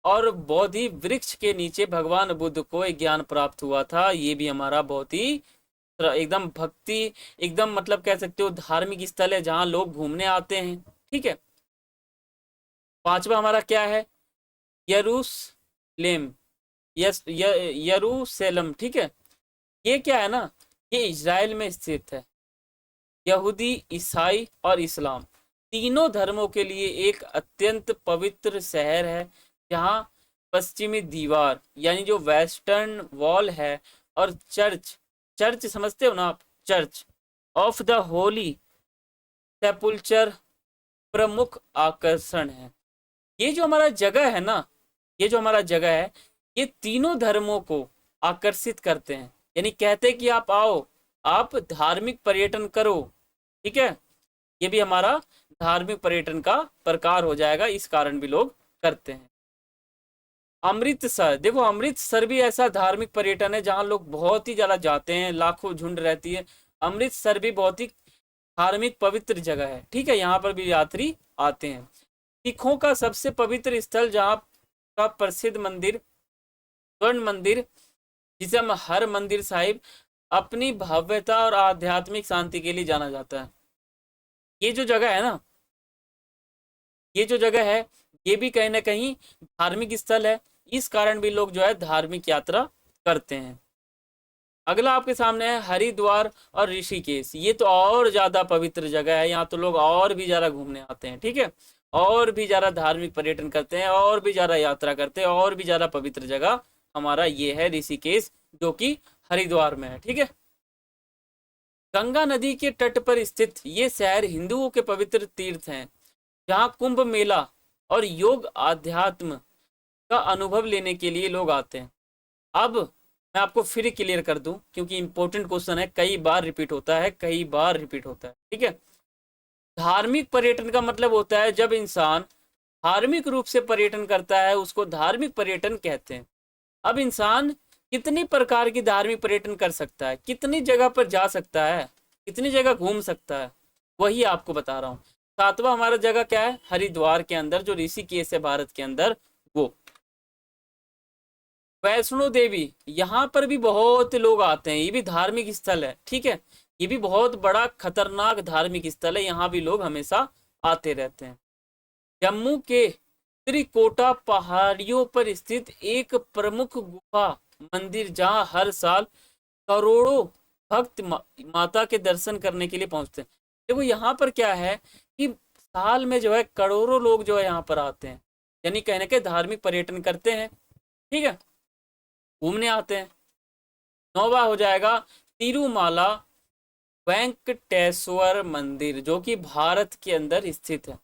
और बोधि वृक्ष के नीचे भगवान बुद्ध को ज्ञान प्राप्त हुआ था, ये भी हमारा बहुत ही एकदम भक्ति, एकदम मतलब कह सकते हो धार्मिक स्थल है जहाँ लोग घूमने आते हैं। ठीक है, पांचवा हमारा क्या है? यरूशलेम, यरूशलेम। ठीक है, ये क्या है ना, ये इज़राइल में स्थित है। यहूदी, ईसाई और इस्लाम तीनों धर्मों के लिए एक अत्यंत पवित्र शहर है, जहाँ पश्चिमी दीवार यानी जो वेस्टर्न वॉल है और चर्च, चर्च समझते हो ना आप, चर्च ऑफ द होली सेपुल्चर प्रमुख आकर्षण है। ये जो हमारा जगह है ना, ये जो हमारा जगह है, ये तीनों धर्मों को आकर्षित करते हैं, यानी कहते हैं कि आप आओ, आप धार्मिक पर्यटन करो। ठीक है, ये भी हमारा धार्मिक पर्यटन का प्रकार हो जाएगा, इस कारण भी लोग करते हैं। अमृतसर, देखो अमृतसर भी ऐसा धार्मिक पर्यटन है जहाँ लोग बहुत ही ज्यादा जाते हैं, लाखों झुंड रहती है। अमृतसर भी बहुत ही धार्मिक पवित्र जगह है, ठीक है, यहाँ पर भी यात्री आते हैं। सिखों का सबसे पवित्र स्थल जहाँ का प्रसिद्ध मंदिर स्वर्ण मंदिर, जिसे हम हर मंदिर साहिब, अपनी भव्यता और आध्यात्मिक शांति के लिए जाना जाता है। ये जो जगह है ना, ये जो जगह है, ये भी कहीं ना कहीं धार्मिक स्थल है, इस कारण भी लोग जो है धार्मिक यात्रा करते हैं। अगला आपके सामने है हरिद्वार और ऋषिकेश। ये तो और ज्यादा पवित्र जगह है, यहाँ तो लोग और भी ज्यादा घूमने आते हैं, ठीक है, और भी ज्यादा धार्मिक पर्यटन करते हैं, और भी ज्यादा यात्रा करते हैं, और भी ज्यादा पवित्र जगह हमारा ये है ऋषिकेश, जो कि हरिद्वार में है, ठीक है। गंगा नदी के तट पर स्थित ये शहर हिंदुओं के पवित्र तीर्थ हैं, जहाँ कुंभ मेला और योग आध्यात्म का अनुभव लेने के लिए लोग आते हैं। अब मैं आपको फिर क्लियर कर दूं, क्योंकि इंपॉर्टेंट क्वेश्चन है, कई बार रिपीट होता है, कई बार रिपीट होता है, ठीक है। धार्मिक पर्यटन का मतलब होता है जब इंसान धार्मिक रूप से पर्यटन करता है, उसको धार्मिक पर्यटन कहते हैं। अब इंसान कितनी प्रकार की धार्मिक पर्यटन कर सकता है, कितनी जगह पर जा सकता है, कितनी जगह घूम सकता है, वही आपको बता रहा हूँ। सातवां हमारा जगह क्या है, हरिद्वार के अंदर जो ऋषिकेश है भारत के अंदर, वो। वैष्णो देवी, यहाँ पर भी बहुत लोग आते हैं, ये भी धार्मिक स्थल है, ठीक है, ये भी बहुत बड़ा खतरनाक धार्मिक स्थल है, यहाँ भी लोग हमेशा आते रहते हैं। जम्मू के त्रिकोटा पहाड़ियों पर स्थित एक प्रमुख गुफा मंदिर, जहाँ हर साल करोड़ों भक्त माता के दर्शन करने के लिए पहुंचते हैं। देखो यहाँ पर क्या है कि साल में जो है करोड़ों लोग जो है यहाँ पर आते हैं, यानी कहने के धार्मिक पर्यटन करते हैं, ठीक है, घूमने आते हैं। नौवा हो जाएगा तिरुमाला वेंकटेश्वर मंदिर, जो कि भारत के अंदर स्थित है।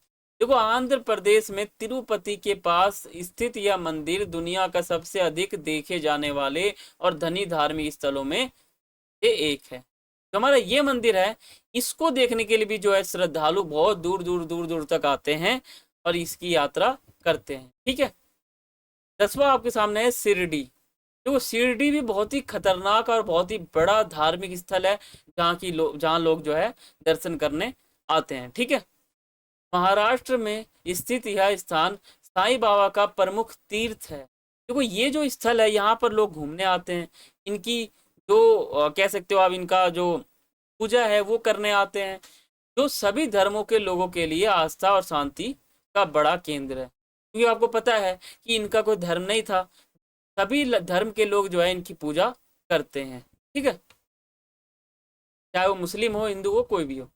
देखो आंध्र प्रदेश में तिरुपति के पास स्थित यह मंदिर दुनिया का सबसे अधिक देखे जाने वाले और धनी धार्मिक स्थलों में से एक है। तो हमारा ये मंदिर है, इसको देखने के लिए भी जो है श्रद्धालु बहुत दूर दूर दूर दूर तक आते हैं और इसकी यात्रा करते हैं, ठीक है। 10वां आपके सामने है शिरडी। देखो शिरडी भी बहुत ही खतरनाक और बहुत ही बड़ा धार्मिक स्थल है, जहाँ लोग जो है दर्शन करने आते हैं, ठीक है। महाराष्ट्र में स्थित यह स्थान साईं बाबा का प्रमुख तीर्थ है। देखो ये जो स्थल है, यहाँ पर लोग घूमने आते हैं, इनकी जो कह सकते हो आप, इनका जो पूजा है वो करने आते हैं, जो सभी धर्मों के लोगों के लिए आस्था और शांति का बड़ा केंद्र है। क्योंकि आपको पता है कि इनका कोई धर्म नहीं था, सभी धर्म के लोग जो है इनकी पूजा करते हैं, ठीक है, चाहे वो मुस्लिम हो, हिंदू हो, कोई भी हो।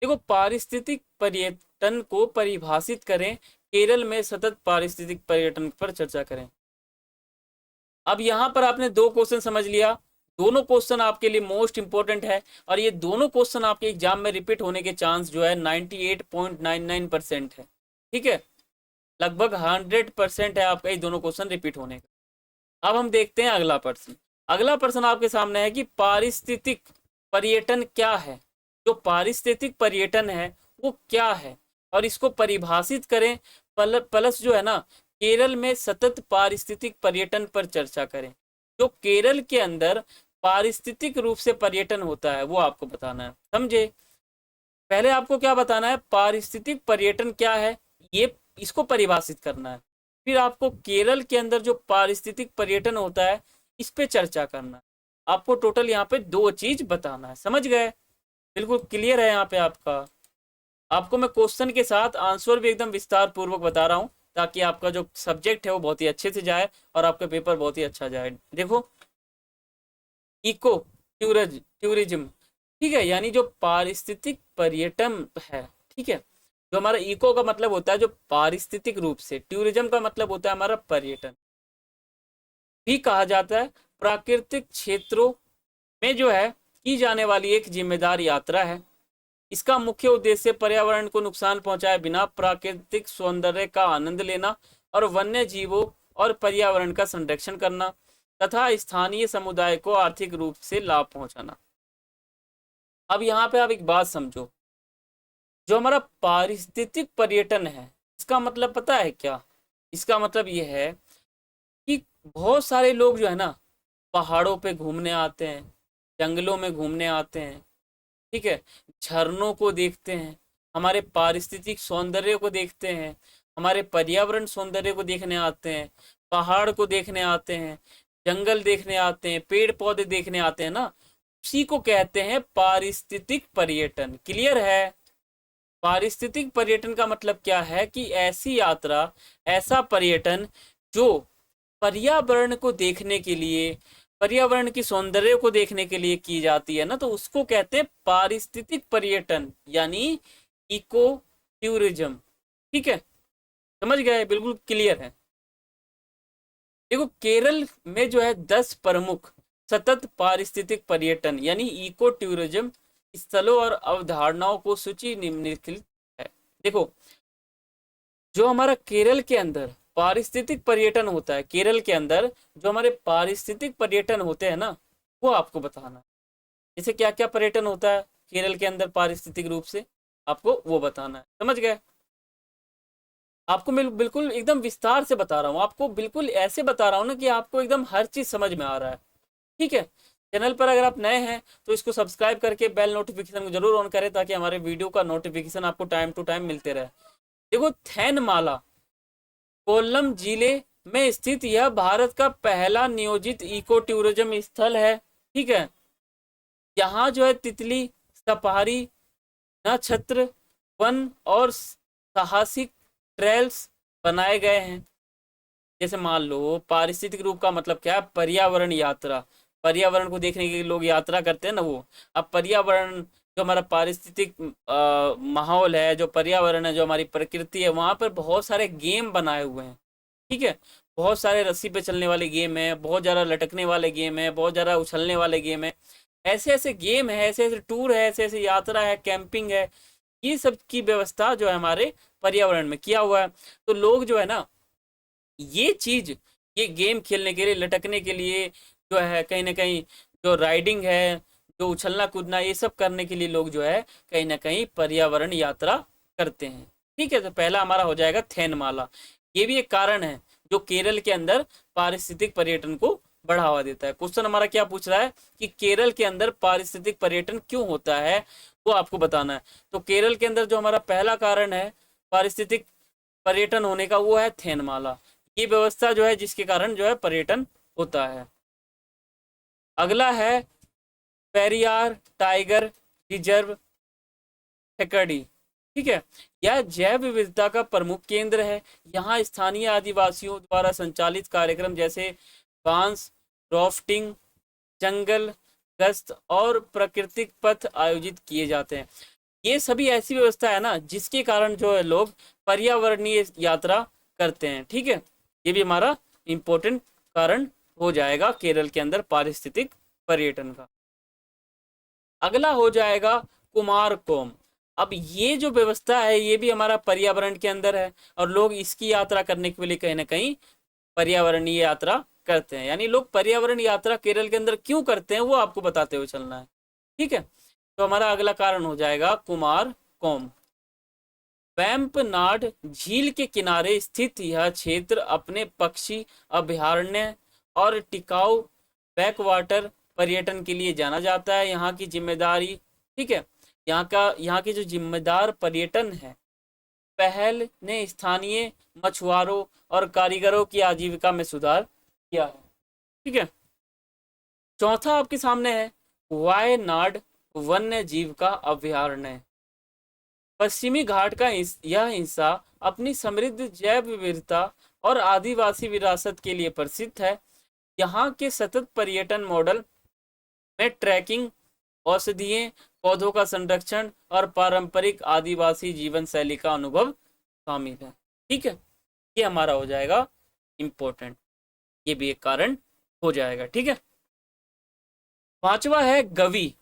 देखो पारिस्थितिक पर्यटन को परिभाषित करें, केरल में सतत पारिस्थितिक पर्यटन पर चर्चा करें। अब यहाँ पर आपने दो क्वेश्चन समझ लिया, दोनों क्वेश्चन आपके लिए मोस्ट इंपोर्टेंट है, और ये दोनों क्वेश्चन आपके एग्जाम में रिपीट होने के चांस जो है 98.99% है, ठीक है, लगभग 100% है आपका ये दोनों क्वेश्चन रिपीट होने का। अब हम देखते हैं अगला प्रश्न। अगला प्रश्न आपके सामने है कि पारिस्थितिक पर्यटन क्या है। जो पारिस्थितिक पर्यटन है वो क्या है, और इसको परिभाषित करें, प्लस जो है ना केरल में सतत पारिस्थितिक पर्यटन पर चर्चा करें। जो केरल के अंदर पारिस्थितिक रूप से पर्यटन होता है वो आपको बताना है, समझे। पहले आपको क्या बताना है, पारिस्थितिक पर्यटन क्या है, ये इसको परिभाषित करना है। फिर आपको केरल के अंदर जो पारिस्थितिक पर्यटन होता है इस पे चर्चा करना है। आपको टोटल यहाँ पे दो चीज बताना है, समझ गए, बिल्कुल क्लियर है यहाँ पे आपका। आपको मैं क्वेश्चन के साथ आंसर भी एकदम विस्तार पूर्वक बता रहा हूँ, ताकि आपका जो सब्जेक्ट है वो बहुत ही अच्छे से जाए और आपका पेपर बहुत ही अच्छा जाए। देखो इको टूरिज्म, ठीक है, यानी जो पारिस्थितिक पर्यटन है, ठीक है, जो हमारा इको का मतलब होता है जो पारिस्थितिक रूप से, टूरिज्म का मतलब होता है हमारा पर्यटन, भी कहा जाता है प्राकृतिक क्षेत्रों में जो है की जाने वाली एक जिम्मेदार यात्रा है। इसका मुख्य उद्देश्य पर्यावरण को नुकसान पहुंचाए बिना प्राकृतिक सौंदर्य का आनंद लेना और वन्य जीवों और पर्यावरण का संरक्षण करना तथा स्थानीय समुदाय को आर्थिक रूप से लाभ पहुंचाना। अब यहाँ पे आप एक बात समझो, जो हमारा पारिस्थितिक पर्यटन है इसका मतलब पता है क्या, इसका मतलब ये है कि बहुत सारे लोग जो है ना पहाड़ों पे घूमने आते हैं, जंगलों में घूमने आते हैं, ठीक है, झरनों को देखते हैं, हमारे पारिस्थितिक सौंदर्य को देखते हैं, हमारे पर्यावरण सौंदर्य को देखने आते हैं, पहाड़ को देखने आते हैं, जंगल देखने आते हैं, पेड़ पौधे देखने आते हैं ना, उसी को कहते हैं पारिस्थितिक पर्यटन। क्लियर है? पारिस्थितिक पर्यटन का मतलब क्या है कि ऐसी यात्रा, ऐसा पर्यटन जो पर्यावरण को देखने के लिए, पर्यावरण की सौंदर्य को देखने के लिए की जाती है ना, तो उसको कहते हैं पारिस्थितिक पर्यटन, यानी इको टूरिज्म। ठीक है, समझ गए? बिल्कुल क्लियर है। देखो, केरल में जो है 10 प्रमुख सतत पारिस्थितिक पर्यटन यानी इको टूरिज्म स्थलों और अवधारणाओं को सूची निम्नलिखित है। देखो, जो हमारा केरल के अंदर पारिस्थितिक पर्यटन होता है, केरल के अंदर जो हमारे पारिस्थितिक पर्यटन होते हैं ना, वो आपको बताना है। जैसे क्या क्या पर्यटन होता है केरल के अंदर पारिस्थितिक रूप से, आपको वो बताना है। समझ गए? आपको मैं बिल्कुल एकदम विस्तार से बता रहा हूँ, आपको बिल्कुल ऐसे बता रहा हूँ ना कि आपको एकदम हर चीज समझ में आ रहा है। ठीक है, चैनल पर अगर आप नए हैं तो इसको सब्सक्राइब करके बेल नोटिफिकेशन को जरूर ऑन करें, ताकि हमारे वीडियो का नोटिफिकेशन आपको टाइम टू टाइम मिलते रहे। देखो, थैनमाला कोल्लम जिले में स्थित यह भारत का पहला नियोजित इको टूरिज्म स्थल है। ठीक है, यहाँ जो है तितली सफारी, नक्षत्र वन और साहसिक ट्रेल्स बनाए गए हैं। जैसे मान लो, पारिस्थितिक रूप का मतलब क्या है? पर्यावरण यात्रा, पर्यावरण को देखने के लिए लोग यात्रा करते हैं ना, वो। अब पर्यावरण जो हमारा पारिस्थितिक माहौल है, जो पर्यावरण है, जो हमारी प्रकृति है, वहाँ पर बहुत सारे गेम बनाए हुए हैं। ठीक है, बहुत सारे रस्सी पे चलने वाले गेम है, बहुत ज़्यादा लटकने वाले गेम है, बहुत ज़्यादा उछलने वाले गेम है। ऐसे ऐसे गेम है, ऐसे ऐसे टूर है, ऐसे ऐसे यात्रा है, कैंपिंग है, ये सब की व्यवस्था जो है हमारे पर्यावरण में किया हुआ है। तो लोग जो है ना, ये चीज, ये गेम खेलने के लिए, लटकने के लिए, जो है कहीं ना कहीं जो राइडिंग है, जो उछलना कूदना, ये सब करने के लिए लोग जो है कहीं ना कहीं पर्यावरण यात्रा करते हैं। ठीक है, तो पहला हमारा हो जाएगा थैनमाला। ये भी एक कारण है जो केरल के अंदर पारिस्थितिक पर्यटन को बढ़ावा देता है। क्वेश्चन हमारा क्या पूछ रहा है कि केरल के अंदर पारिस्थितिक पर्यटन क्यों होता है, वो आपको बताना है। तो केरल के अंदर जो हमारा पहला कारण है पारिस्थितिक पर्यटन होने का, वो है थैनमाला। ये व्यवस्था जो है जिसके कारण जो है पर्यटन होता है। अगला है पेरियार टाइगर रिजर्व हेकड़ी। ठीक है, यह जैव विविधता का प्रमुख केंद्र है। यहाँ स्थानीय आदिवासियों द्वारा संचालित कार्यक्रम जैसे बांस राफ्टिंग, जंगल गश्त और प्राकृतिक पथ आयोजित किए जाते हैं। ये सभी ऐसी व्यवस्था है ना जिसके कारण जो है लोग पर्यावरणीय यात्रा करते हैं। ठीक है, ये भी हमारा इंपॉर्टेंट कारण हो जाएगा केरल के अंदर पारिस्थितिक पर्यटन का। अगला हो जाएगा कुमारकोम। अब ये जो व्यवस्था है ये भी हमारा पर्यावरण के अंदर है, और लोग इसकी यात्रा करने के लिए कहीं ना कहीं पर्यावरणीय यात्रा करते हैं। यानी लोग पर्यावरण यात्रा केरल के अंदर क्यों करते हैं वो आपको बताते हुए चलना है। ठीक है, तो हमारा अगला कारण हो जाएगा कुमारकोम। वेम्पनाड झील के किनारे स्थित यह क्षेत्र अपने पक्षी अभयारण्य और टिकाऊ बैकवाटर पर्यटन के लिए जाना जाता है। यहाँ की जिम्मेदारी, ठीक है, यहाँ की जो जिम्मेदार पर्यटन है पहल ने स्थानीय मछुआरों और कारीगरों की आजीविका में सुधार किया है। ठीक है, चौथा आपके सामने है वायनाड वन्य जीव का अभयारण्य। पश्चिमी घाट का यह हिस्सा अपनी समृद्ध जैव विविधता और आदिवासी विरासत के लिए प्रसिद्ध है। यहाँ के सतत पर्यटन मॉडल में ट्रैकिंग, औषधीय पौधों का संरक्षण और पारंपरिक आदिवासी जीवन शैली का अनुभव शामिल है। ठीक है, ये हमारा हो जाएगा इम्पोर्टेंट, ये भी एक कारण हो जाएगा। ठीक है, पांचवा है गवी।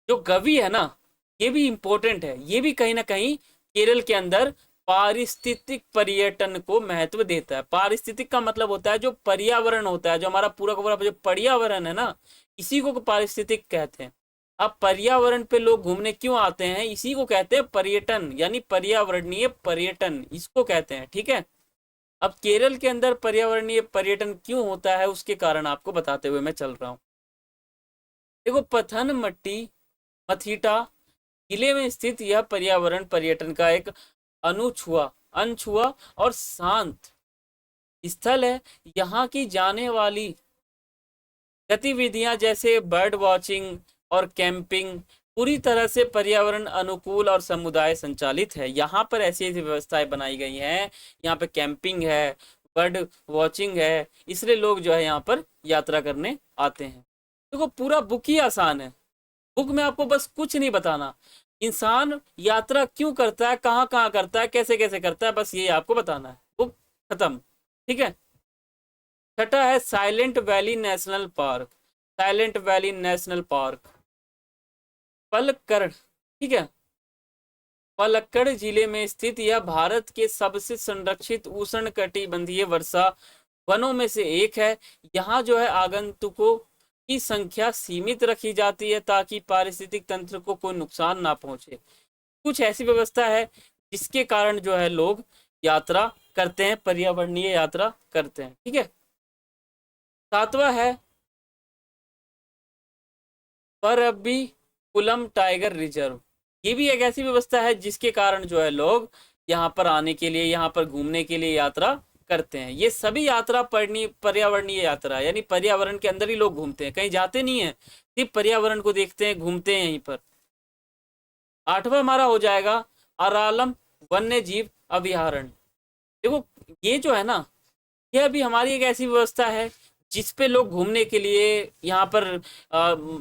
जो गवी है ना, ये भी इंपॉर्टेंट है, ये भी कहीं ना कहीं केरल के अंदर पारिस्थितिक पर्यटन को महत्व देता है। पारिस्थितिक का मतलब होता है जो पर्यावरण होता है, जो हमारा पूरा का पूरा जो पर्यावरण है ना, इसी को पारिस्थितिक कहते हैं। अब पर्यावरण पे लोग घूमने क्यों आते हैं, इसी को कहते हैं पर्यटन, यानी पर्यावरणीय पर्यटन इसको कहते हैं। ठीक है, अब केरल के अंदर पर्यावरणीय पर्यटन क्यों होता है उसके कारण आपको बताते हुए मैं चल रहा हूँ। देखो, पथनमट्टी मथीटा जिले में स्थित यह पर्यावरण पर्यटन का एक अनछुआ और शांत स्थल है। यहाँ की जाने वाली गतिविधियां जैसे बर्ड वॉचिंग और कैंपिंग पूरी तरह से पर्यावरण अनुकूल और समुदाय संचालित है। यहाँ पर ऐसी ऐसी व्यवस्थाएं बनाई गई हैं, यहाँ पे कैंपिंग है, बर्ड वॉचिंग है, इसलिए लोग जो है यहाँ पर यात्रा करने आते हैं। देखो पूरा बुक ही आसान है, बुक में आपको बस कुछ नहीं बताना, इंसान यात्रा क्यों करता है, कहाँ कहाँ करता है, कैसे कैसे करता है, बस ये आपको बताना है, बुक खत्म। ठीक है। छठा है silent valley national park. Silent valley national park Palakkad, ठीक है, पलक्कड़ जिले में स्थित यह भारत के सबसे संरक्षित उष्णकटिबंधीय वर्षा वनों में से एक है। यहाँ जो है आगंतुकों की संख्या सीमित रखी जाती है ताकि पारिस्थितिक तंत्र को कोई नुकसान ना पहुंचे। कुछ ऐसी व्यवस्था है जिसके कारण जो है लोग यात्रा करते हैं, पर्यावरणीय यात्रा करते हैं। ठीक है। सातवां है परम्बिकुलम टाइगर रिजर्व। ये भी एक ऐसी व्यवस्था है जिसके कारण जो है लोग यहाँ पर आने के लिए, यहाँ पर घूमने के लिए यात्रा करते हैं। ये सभी यात्रा पर्यावरणीय यात्रा, यानी पर्यावरण के अंदर ही लोग घूमते हैं, कहीं जाते नहीं है, सिर्फ पर्यावरण को देखते हैं, घूमते हैं यहीं पर। आठवां हमारा हो जाएगा अरालम वन्य जीव अभयारण्य। देखो ये जो है ना, यह भी हमारी एक ऐसी व्यवस्था है जिस पे लोग घूमने के लिए, यहाँ पर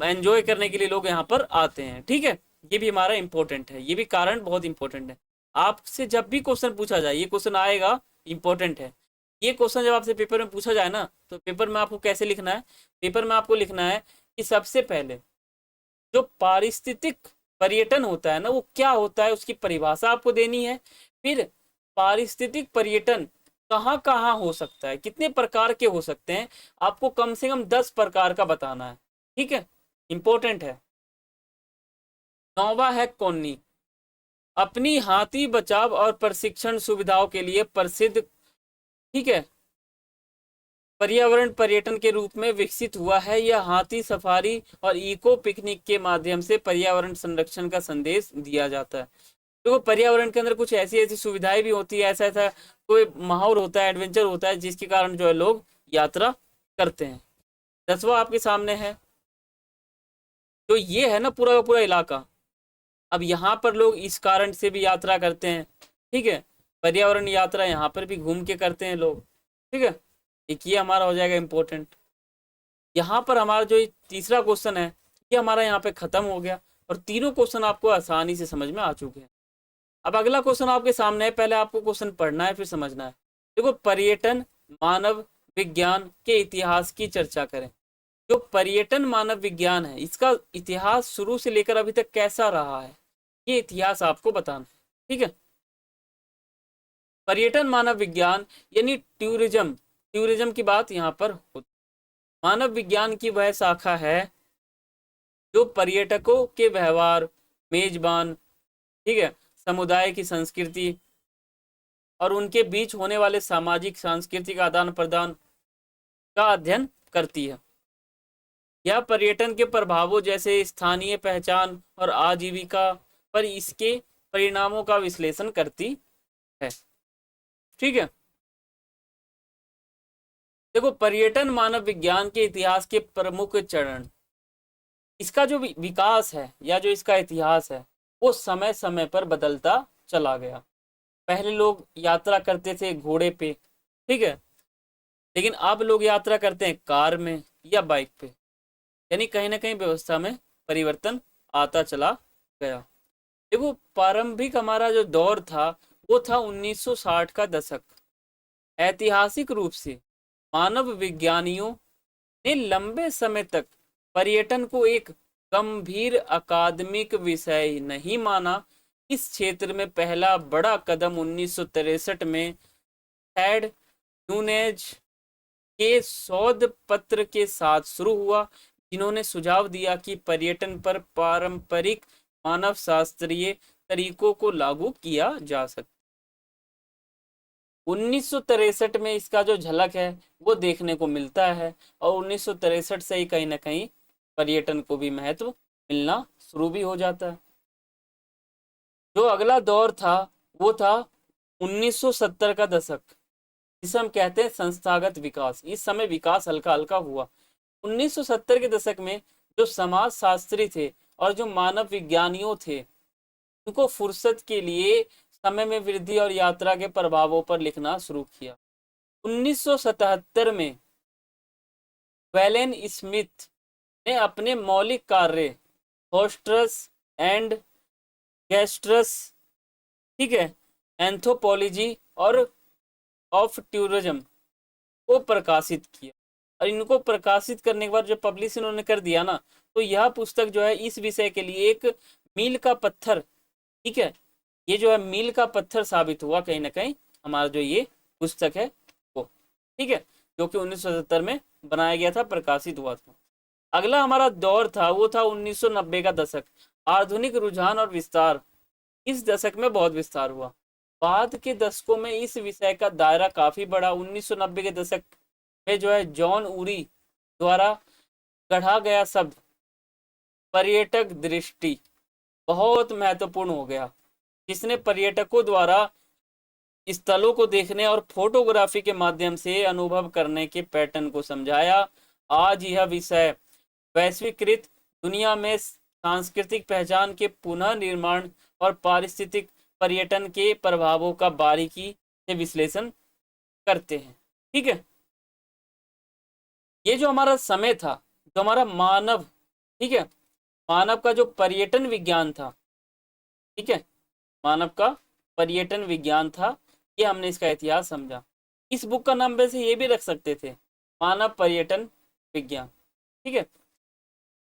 एंजॉय करने के लिए लोग यहाँ पर आते हैं। ठीक है। ये भी हमारा इंपॉर्टेंट है, ये भी कारण बहुत इंपॉर्टेंट है। आपसे जब भी क्वेश्चन पूछा जाए, ये क्वेश्चन आएगा, इंपॉर्टेंट है ये क्वेश्चन। जब आपसे पेपर में पूछा जाए ना, तो पेपर में आपको कैसे लिखना है, पेपर में आपको लिखना है कि सबसे पहले जो पारिस्थितिक पर्यटन होता है ना, वो क्या होता है, उसकी परिभाषा आपको देनी है। फिर पारिस्थितिक पर्यटन कहाँ कहाँ हो सकता है, कितने प्रकार के हो सकते हैं, आपको कम से कम 10 प्रकार का बताना है। ठीक है, इंपॉर्टेंट है। 9वां है कौनी, अपनी हाथी बचाव और प्रशिक्षण सुविधाओं के लिए प्रसिद्ध, ठीक है, पर्यावरण पर्यटन के रूप में विकसित हुआ है। यह हाथी सफारी और इको पिकनिक के माध्यम से पर्यावरण संरक्षण का संदेश दिया जाता है। तो पर्यावरण के अंदर कुछ ऐसी ऐसी सुविधाएं भी होती है, ऐसा ऐसा कोई माहौल होता है, एडवेंचर होता है, जिसके कारण जो है लोग यात्रा करते हैं। 10वां आपके सामने है, तो ये है ना पूरा का पूरा इलाका। अब यहाँ पर लोग इस कारण से भी यात्रा करते हैं। ठीक है, पर्यावरण यात्रा यहाँ पर भी घूम के करते हैं लोग। ठीक है, एक ये हमारा हो जाएगा इंपॉर्टेंट। यहाँ पर हमारा जो तीसरा क्वेश्चन है, ये हमारा यहाँ पे खत्म हो गया, और तीनों क्वेश्चन आपको आसानी से समझ में आ चुके हैं। अब अगला क्वेश्चन आपके सामने है, पहले आपको क्वेश्चन पढ़ना है फिर समझना है। देखो, पर्यटन मानव विज्ञान के इतिहास की चर्चा करें। जो पर्यटन मानव विज्ञान है, इसका इतिहास शुरू से लेकर अभी तक कैसा रहा है, ये इतिहास आपको बताना है। ठीक है, पर्यटन मानव विज्ञान यानी टूरिज्म, टूरिज्म की बात यहाँ पर होती। मानव विज्ञान की वह शाखा है जो पर्यटकों के व्यवहार, मेजबान, ठीक है, समुदाय की संस्कृति और उनके बीच होने वाले सामाजिक सांस्कृतिक आदान प्रदान का अध्ययन करती है। यह पर्यटन के प्रभावों जैसे स्थानीय पहचान और आजीविका पर इसके परिणामों का विश्लेषण करती है। ठीक है, देखो पर्यटन मानव विज्ञान के इतिहास के प्रमुख चरण, इसका जो विकास है या जो इसका इतिहास है, वो समय समय पर बदलता चला गया। पहले लोग यात्रा करते थे घोड़े पे, ठीक है, लेकिन अब लोग यात्रा करते हैं कार में या बाइक पे, यानी कहीं ना कहीं व्यवस्था में परिवर्तन आता चला गया। देखो प्रारंभिक हमारा जो दौर था वो था 1960 का दशक। ऐतिहासिक रूप से मानव विज्ञानियों ने लंबे समय तक पर्यटन को एक गंभीर अकादमिक विषय नहीं माना। इस क्षेत्र में पहला बड़ा कदम 1963 में थैड न्यूनेज के शोध पत्र के साथ शुरू हुआ, जिन्होंने सुझाव दिया कि पर्यटन पर पारंपरिक मानव शास्त्रीय तरीकों को लागू किया जा सकता। 1963 में इसका जो झलक है वो देखने को मिलता है, और 1963 से ही कहीं ना कहीं पर्यटन को भी महत्व मिलना शुरू भी हो जाता है। जो अगला दौर था वो था 1970 का दशक, जिसे हम कहते हैं संस्थागत विकास। इस समय विकास हल्का हल्का हुआ। 1970 के दशक में जो समाज शास्त्री थे और जो मानव विज्ञानियों थे, उनको फुर्सत के लिए समय में वृद्धि और यात्रा के प्रभावों पर लिखना शुरू किया। 1977 में वेलेन स्मिथ ने अपने मौलिक कार्य होस्ट्रस एंड गैस्ट्रस, ठीक है, एंथ्रोपोलॉजी और ऑफ टूरिज्म को प्रकाशित किया। और इनको प्रकाशित करने के बाद जब पब्लिश इन्होंने कर दिया ना, तो यह पुस्तक जो है इस विषय के लिए एक मील का पत्थर, ठीक है, ये जो है मील का पत्थर साबित हुआ कहीं ना कहीं, हमारा जो ये पुस्तक है वो, ठीक है, जो कि 1970 में बनाया गया था, प्रकाशित हुआ था। अगला हमारा दौर था वो था 1990 का दशक, आधुनिक रुझान और विस्तार। इस दशक में बहुत विस्तार हुआ। बाद के दशकों में इस विषय का दायरा काफी बड़ा। 1990 के दशक में जो है जॉन उरी द्वारा गढ़ा गया शब्द पर्यटक दृष्टि बहुत महत्वपूर्ण हो गया, जिसने पर्यटकों द्वारा स्थलों को देखने और फोटोग्राफी के माध्यम से अनुभव करने के पैटर्न को समझाया। आज यह विषय वैश्वीकृत दुनिया में सांस्कृतिक पहचान के पुनः निर्माण और पारिस्थितिक पर्यटन के प्रभावों का बारीकी से विश्लेषण करते हैं। ठीक है, ये जो हमारा समय था, जो हमारा मानव, ठीक है, मानव का जो पर्यटन विज्ञान था, ठीक है, मानव का पर्यटन विज्ञान था, ये हमने इसका इतिहास समझा। इस बुक का नाम वैसे ये भी रख सकते थे, मानव पर्यटन विज्ञान। ठीक है,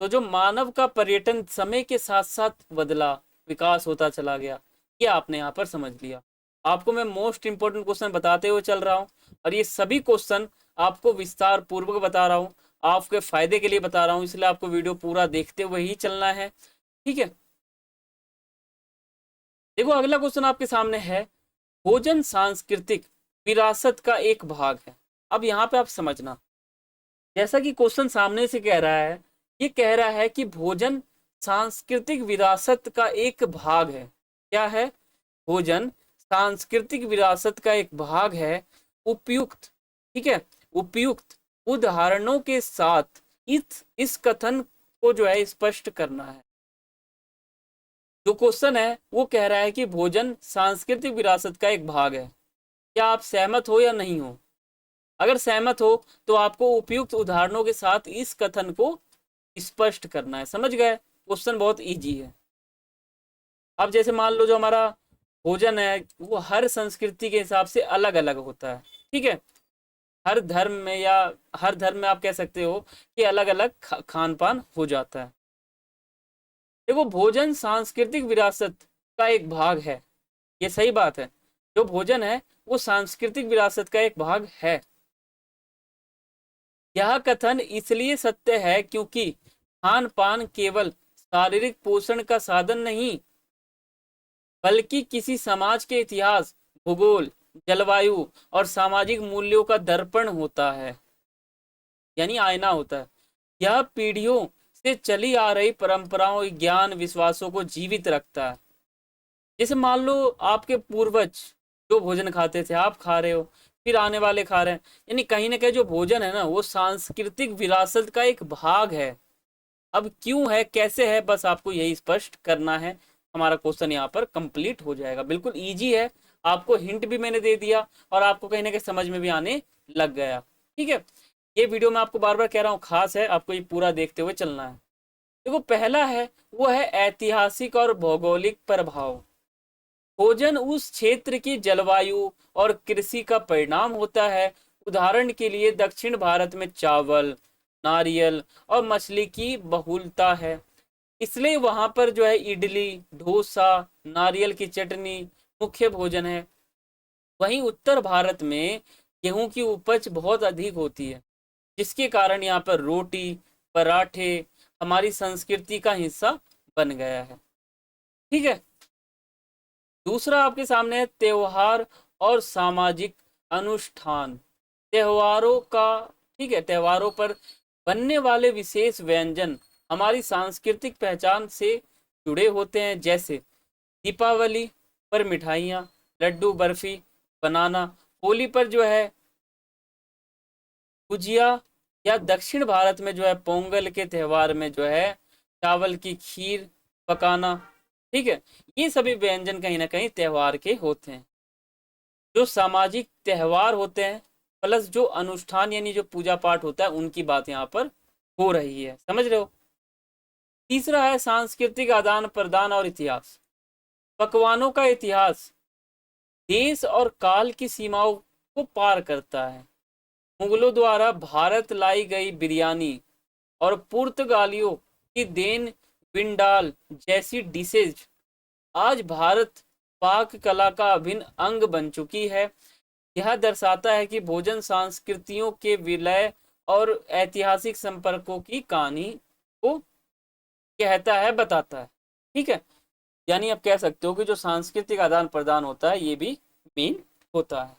तो जो मानव का पर्यटन समय के साथ साथ बदला, विकास होता चला गया, ये आपने यहाँ पर समझ लिया। आपको मैं मोस्ट इंपोर्टेंट क्वेश्चन बताते हुए चल रहा हूँ, और ये सभी क्वेश्चन आपको विस्तार पूर्वक बता रहा हूँ, आपके फायदे के लिए बता रहा हूँ, इसलिए आपको वीडियो पूरा देखते हुए ही चलना है। ठीक है, देखो अगला क्वेश्चन आपके सामने है, भोजन सांस्कृतिक विरासत का एक भाग है। अब यहाँ पे आप समझना, जैसा कि क्वेश्चन सामने से कह रहा है, ये कह रहा है कि भोजन सांस्कृतिक विरासत का एक भाग है। क्या है? भोजन सांस्कृतिक विरासत का एक भाग है। उपयुक्त, ठीक है, उपयुक्त उदाहरणों के साथ इस कथन को जो है स्पष्ट करना है। जो क्वेश्चन है वो कह रहा है कि भोजन सांस्कृतिक विरासत का एक भाग है। क्या आप सहमत हो या नहीं हो? अगर सहमत हो तो आपको उपयुक्त उदाहरणों के साथ इस कथन को स्पष्ट करना है। समझ गए? क्वेश्चन बहुत इजी है। अब जैसे मान लो जो हमारा भोजन है वो हर संस्कृति के हिसाब से अलग अलग होता है। ठीक है, हर धर्म में, या हर धर्म में आप कह सकते हो कि अलग अलग खान पान हो जाता है। देखो, भोजन सांस्कृतिक विरासत का एक भाग है, ये सही बात है। जो भोजन है वो सांस्कृतिक विरासत का एक भाग है। यह कथन इसलिए सत्य है क्योंकि खान पान केवल शारीरिक पोषण का साधन नहीं, बल्कि किसी समाज के इतिहास, भूगोल, जलवायु और सामाजिक मूल्यों का दर्पण होता है, यानी आईना होता है। यह पीढ़ियों से चली आ रही परंपराओं, ज्ञान, विश्वासों को जीवित रखता है। जैसे मान लो आपके पूर्वज जो भोजन खाते थे, आप खा रहे हो, फिर आने वाले खा रहे हैं, यानी कहीं ना कहीं जो भोजन है ना वो सांस्कृतिक विरासत का एक भाग है। अब क्यों है, कैसे है, बस आपको यही स्पष्ट करना है। हमारा क्वेश्चन यहाँ पर कंप्लीट हो जाएगा। बिल्कुल इजी है, आपको हिंट भी मैंने दे दिया और आपको कहीं ना कहीं समझ में भी आने लग गया। ठीक है, ये वीडियो मैं आपको बार बार कह रहा हूँ खास है, आपको ये पूरा देखते हुए चलना है। देखो, पहला है वो है ऐतिहासिक और भौगोलिक प्रभाव। भोजन उस क्षेत्र की जलवायु और कृषि का परिणाम होता है। उदाहरण के लिए दक्षिण भारत में चावल, नारियल और मछली की बहुलता है, इसलिए वहां पर जो है इडली, डोसा, नारियल की चटनी मुख्य भोजन है। वहीं उत्तर भारत में गेहूं की उपज बहुत अधिक होती है, जिसके कारण यहाँ पर रोटी, पराठे हमारी संस्कृति का हिस्सा बन गया है। ठीक है, दूसरा आपके सामने है त्योहार और सामाजिक अनुष्ठान। त्योहारों का, ठीक है, त्योहारों पर बनने वाले विशेष व्यंजन हमारी सांस्कृतिक पहचान से जुड़े होते हैं। जैसे दीपावली पर मिठाइयाँ, लड्डू, बर्फी, बनाना। होली पर जो है गुजिया, या दक्षिण भारत में जो है पोंगल के त्यौहार में जो है चावल की खीर पकाना। ठीक है, ये सभी व्यंजन कहीं ना कहीं त्यौहार के होते हैं। जो सामाजिक त्यौहार होते हैं प्लस जो अनुष्ठान यानी जो पूजा पाठ होता है उनकी बात यहाँ पर हो रही है, समझ रहे हो। तीसरा है सांस्कृतिक आदान प्रदान और इतिहास। पकवानों का इतिहास देश और काल की सीमाओं को पार करता है। मुगलों द्वारा भारत लाई गई बिरयानी और पुर्तगालियों की देन बिंडाल जैसी डिशेज आज भारत पाक कला का अभिन्न अंग बन चुकी है। यह दर्शाता है कि भोजन संस्कृतियों के विलय और ऐतिहासिक संपर्कों की कहानी को कहता है, बताता है। ठीक है, यानी आप कह सकते हो कि जो सांस्कृतिक आदान प्रदान होता है ये भी मेन होता है।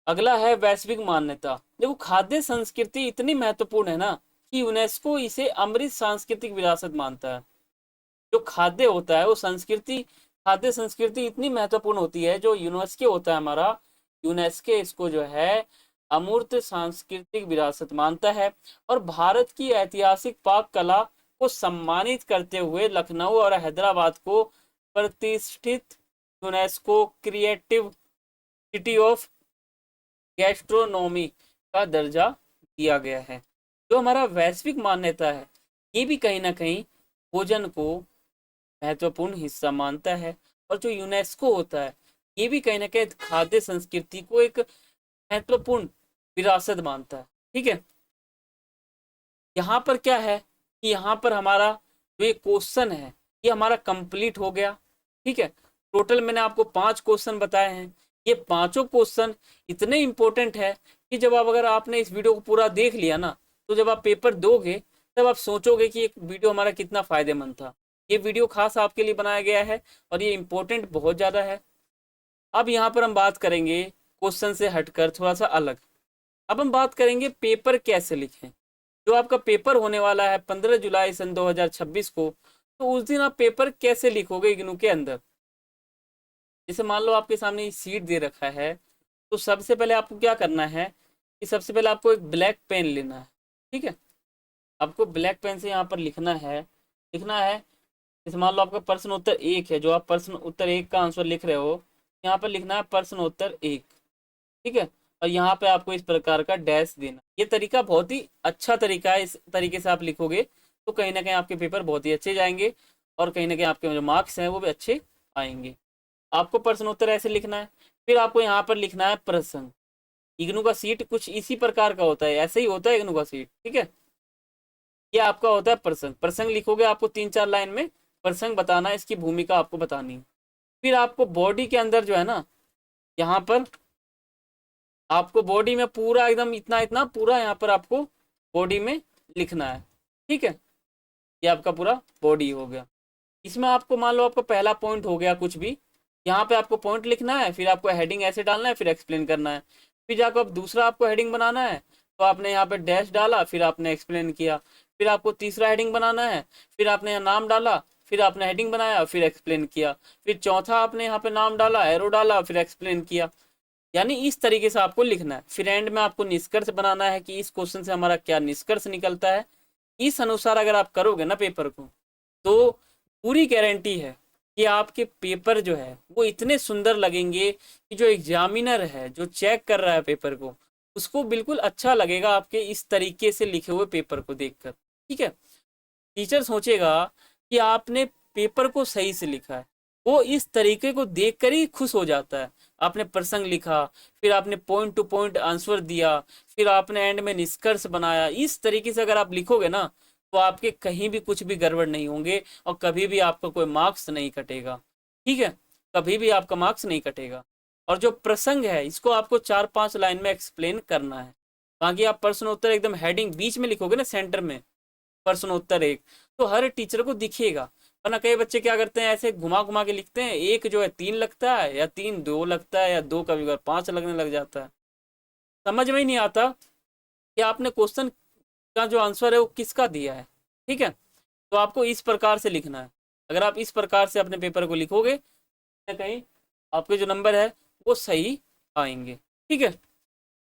अगला है वैश्विक मान्यता। देखो खाद्य संस्कृति इतनी महत्वपूर्ण है ना कि यूनेस्को इसे अमृत सांस्कृतिक विरासत मानता है। जो खाद्य होता है वो संस्कृति, खाद्य संस्कृति इतनी महत्वपूर्ण होती है, जो यूनेस्को होता है हमारा, यूनेस्को इसको जो है अमूर्त सांस्कृतिक विरासत मानता है। और भारत की ऐतिहासिक पाक कला को सम्मानित करते हुए लखनऊ और हैदराबाद को प्रतिष्ठित UNESCO creative city of gastronomy का दर्जा दिया गया है। जो हमारा वैश्विक मान्यता है ये भी कहीं ना कहीं भोजन को महत्वपूर्ण हिस्सा मानता है। और जो यूनेस्को होता है ये भी कहीं ना कहीं खाद्य संस्कृति को एक महत्वपूर्ण विरासत मानता है। ठीक है, यहाँ पर क्या है कि यहाँ पर हमारा जो ये क्वेश्चन है ये हमारा कंप्लीट हो गया। ठीक है, टोटल मैंने आपको 5 क्वेश्चन बताए हैं। ये पांचों क्वेश्चन इतने इंपॉर्टेंट है कि जब आप, अगर आपने इस वीडियो को पूरा देख लिया ना, तो जब आप पेपर दोगे तब आप सोचोगे कि एक वीडियो हमारा कितना फायदेमंद था। ये वीडियो खास आपके लिए बनाया गया है और ये इंपॉर्टेंट बहुत ज़्यादा है। अब यहाँ पर हम बात करेंगे क्वेश्चन से हटकर थोड़ा सा अलग। अब हम बात करेंगे पेपर कैसे लिखें। जो आपका पेपर होने वाला है 15 जुलाई सन 2026 को, तो उस दिन आप पेपर कैसे लिखोगे इग्नू के अंदर। जैसे मान लो आपके सामने सीट दे रखा है, तो सबसे पहले आपको क्या करना है कि सबसे पहले आपको एक ब्लैक पेन लेना है। ठीक है, आपको ब्लैक पेन से यहाँ पर लिखना है। जैसे मान लो आपका प्रश्न उत्तर 1 है, जो आप प्रश्न उत्तर 1 का आंसर लिख रहे हो, यहाँ पर लिखना है प्रश्न उत्तर 1। ठीक है, और यहाँ पे आपको इस प्रकार का डैश देना। ये तरीका बहुत ही अच्छा तरीका है। इस तरीके से आप लिखोगे तो कहीं ना कहीं आपके पेपर बहुत ही अच्छे जाएंगे और कहीं ना कहीं आपके जो मार्क्स हैं वो भी अच्छे आएंगे। आपको प्रश्न उत्तर ऐसे लिखना है, फिर आपको यहाँ पर लिखना है प्रसंग। इग्नू का सीट कुछ इसी प्रकार का होता है, ऐसे ही होता है इग्नू का सीट। ठीक है, ये आपका होता है प्रसंग। प्रसंग लिखोगे, आपको 3-4 लाइन में प्रसंग बताना है, इसकी भूमिका आपको बतानी है। फिर आपको बॉडी के अंदर जो है ना, यहाँ पर आपको बॉडी में पूरा एकदम इतना इतना पूरा यहाँ पर आपको बॉडी में लिखना है। ठीक है, ये आपका पूरा बॉडी हो गया। इसमें आपको मान लो आपका पहला पॉइंट हो गया कुछ भी, यहाँ पे आपको पॉइंट लिखना है, फिर आपको हेडिंग ऐसे डालना है, फिर एक्सप्लेन करना है। फिर जाकर अब दूसरा आपको हेडिंग बनाना है, तो आपने यहाँ पे डैश डाला, फिर आपने एक्सप्लेन किया। फिर आपको तीसरा हेडिंग बनाना है, फिर आपने यहाँ नाम डाला, फिर आपने हेडिंग बनाया, फिर एक्सप्लेन किया। फिर चौथा आपने यहाँ पे नाम डाला, एरो डाला, फिर एक्सप्लेन किया। यानी इस तरीके से आपको लिखना है। फिर एंड में आपको निष्कर्ष बनाना है कि इस क्वेश्चन से हमारा क्या निष्कर्ष निकलता है। इस अनुसार अगर आप करोगे ना पेपर को, तो पूरी गारंटी है कि आपके पेपर जो है वो इतने सुंदर लगेंगे कि जो एग्जामिनर है, जो चेक कर रहा है पेपर को, उसको बिल्कुल अच्छा लगेगा आपके इस तरीके से लिखे हुए पेपर को देखकर। ठीक है, टीचर सोचेगा कि आपने पेपर को सही से लिखा है, वो इस तरीके को देखकर ही खुश हो जाता है। आपने प्रसंग लिखा, फिर आपने पॉइंट टू पॉइंट आंसर दिया, फिर आपने एंड में निष्कर्ष बनाया। इस तरीके से अगर आप लिखोगे ना, तो आपके कहीं भी कुछ भी गड़बड़ नहीं होंगे और कभी भी आपका कोई मार्क्स नहीं कटेगा। ठीक है, कभी भी आपका मार्क्स नहीं कटेगा। और जो प्रसंग है इसको आपको 4-5 लाइन में एक्सप्लेन करना है। बाकी आप प्रश्न उत्तर एकदम हेडिंग बीच में लिखोगे ना, सेंटर में प्रश्न उत्तर 1, तो हर टीचर को दिखेगा। वरना कई बच्चे क्या करते हैं, ऐसे घुमा घुमा के लिखते हैं, एक जो है 3 लगता है, या 3 2 लगता है, या 2 कभी कभी 5 लगने लग जाता है। समझ में ही नहीं आता कि आपने क्वेश्चन का जो आंसर है वो किसका दिया है। ठीक है, तो आपको इस प्रकार से लिखना है। अगर आप इस प्रकार से अपने पेपर को लिखोगे कहीं ना कहीं आपके जो नंबर है वो सही आएंगे। ठीक है,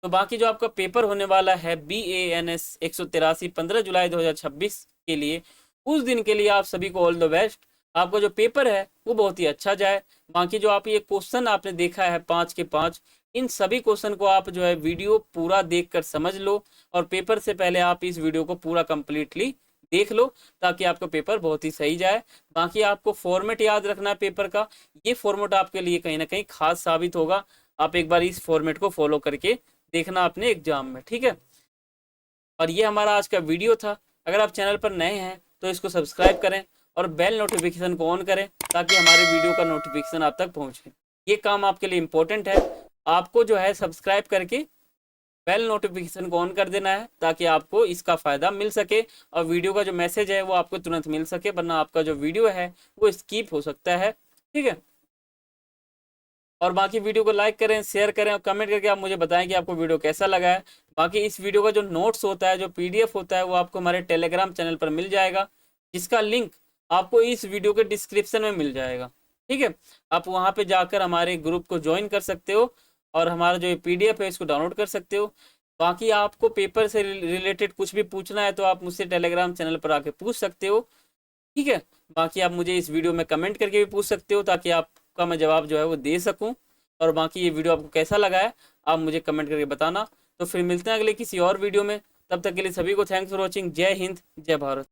तो बाकी जो आपका पेपर होने वाला है BANS 183 15 जुलाई 2026 के लिए, उस दिन के लिए आप सभी को ऑल द बेस्ट। आपका जो पेपर है वो बहुत ही अच्छा जाए। बाकी जो आप ये क्वेश्चन आपने देखा है 5 के 5, इन सभी क्वेश्चन को आप जो है वीडियो पूरा देखकर समझ लो, और पेपर से पहले आप इस वीडियो को पूरा कंप्लीटली देख लो, ताकि आपका पेपर बहुत ही सही जाए। बाकी आपको फॉर्मेट याद रखना है पेपर का, ये फॉर्मेट आपके लिए कहीं ना कहीं खास साबित होगा। आप एक बार इस फॉर्मेट को फॉलो करके देखना अपने एग्जाम में। ठीक है, और ये हमारा आज का वीडियो था। अगर आप चैनल पर नए हैं तो इसको सब्सक्राइब करें और बेल नोटिफिकेशन को ऑन करें, ताकि हमारे वीडियो का नोटिफिकेशन आप तक पहुंचे। ये काम आपके लिए इम्पोर्टेंट है, आपको जो है सब्सक्राइब करके बेल नोटिफिकेशन को ऑन कर देना है, ताकि आपको इसका फ़ायदा मिल सके और वीडियो का जो मैसेज है वो आपको तुरंत मिल सके, वरना आपका जो वीडियो है वो स्किप हो सकता है। ठीक है, और बाकी वीडियो को लाइक करें, शेयर करें और कमेंट करके आप मुझे बताएं कि आपको वीडियो कैसा लगा है। बाकी इस वीडियो का जो नोट्स होता है, जो PDF होता है, वो आपको हमारे टेलीग्राम चैनल पर मिल जाएगा, जिसका लिंक आपको इस वीडियो के डिस्क्रिप्शन में मिल जाएगा। ठीक है, आप वहाँ पे जाकर हमारे ग्रुप को ज्वाइन कर सकते हो और हमारा जो PDF है इसको डाउनलोड कर सकते हो। बाकी आपको पेपर से रिलेटेड कुछ भी पूछना है तो आप मुझसे टेलीग्राम चैनल पर आके पूछ सकते हो। ठीक है, बाकी आप मुझे इस वीडियो में कमेंट करके भी पूछ सकते हो, ताकि आपका मैं जवाब जो है वो दे सकूं। और बाकी ये वीडियो आपको कैसा लगा है आप मुझे कमेंट करके बताना। तो फिर मिलते हैं अगले किसी और वीडियो में, तब तक के लिए सभी को थैंक्स फॉर वॉचिंग। जय हिंद, जय भारत।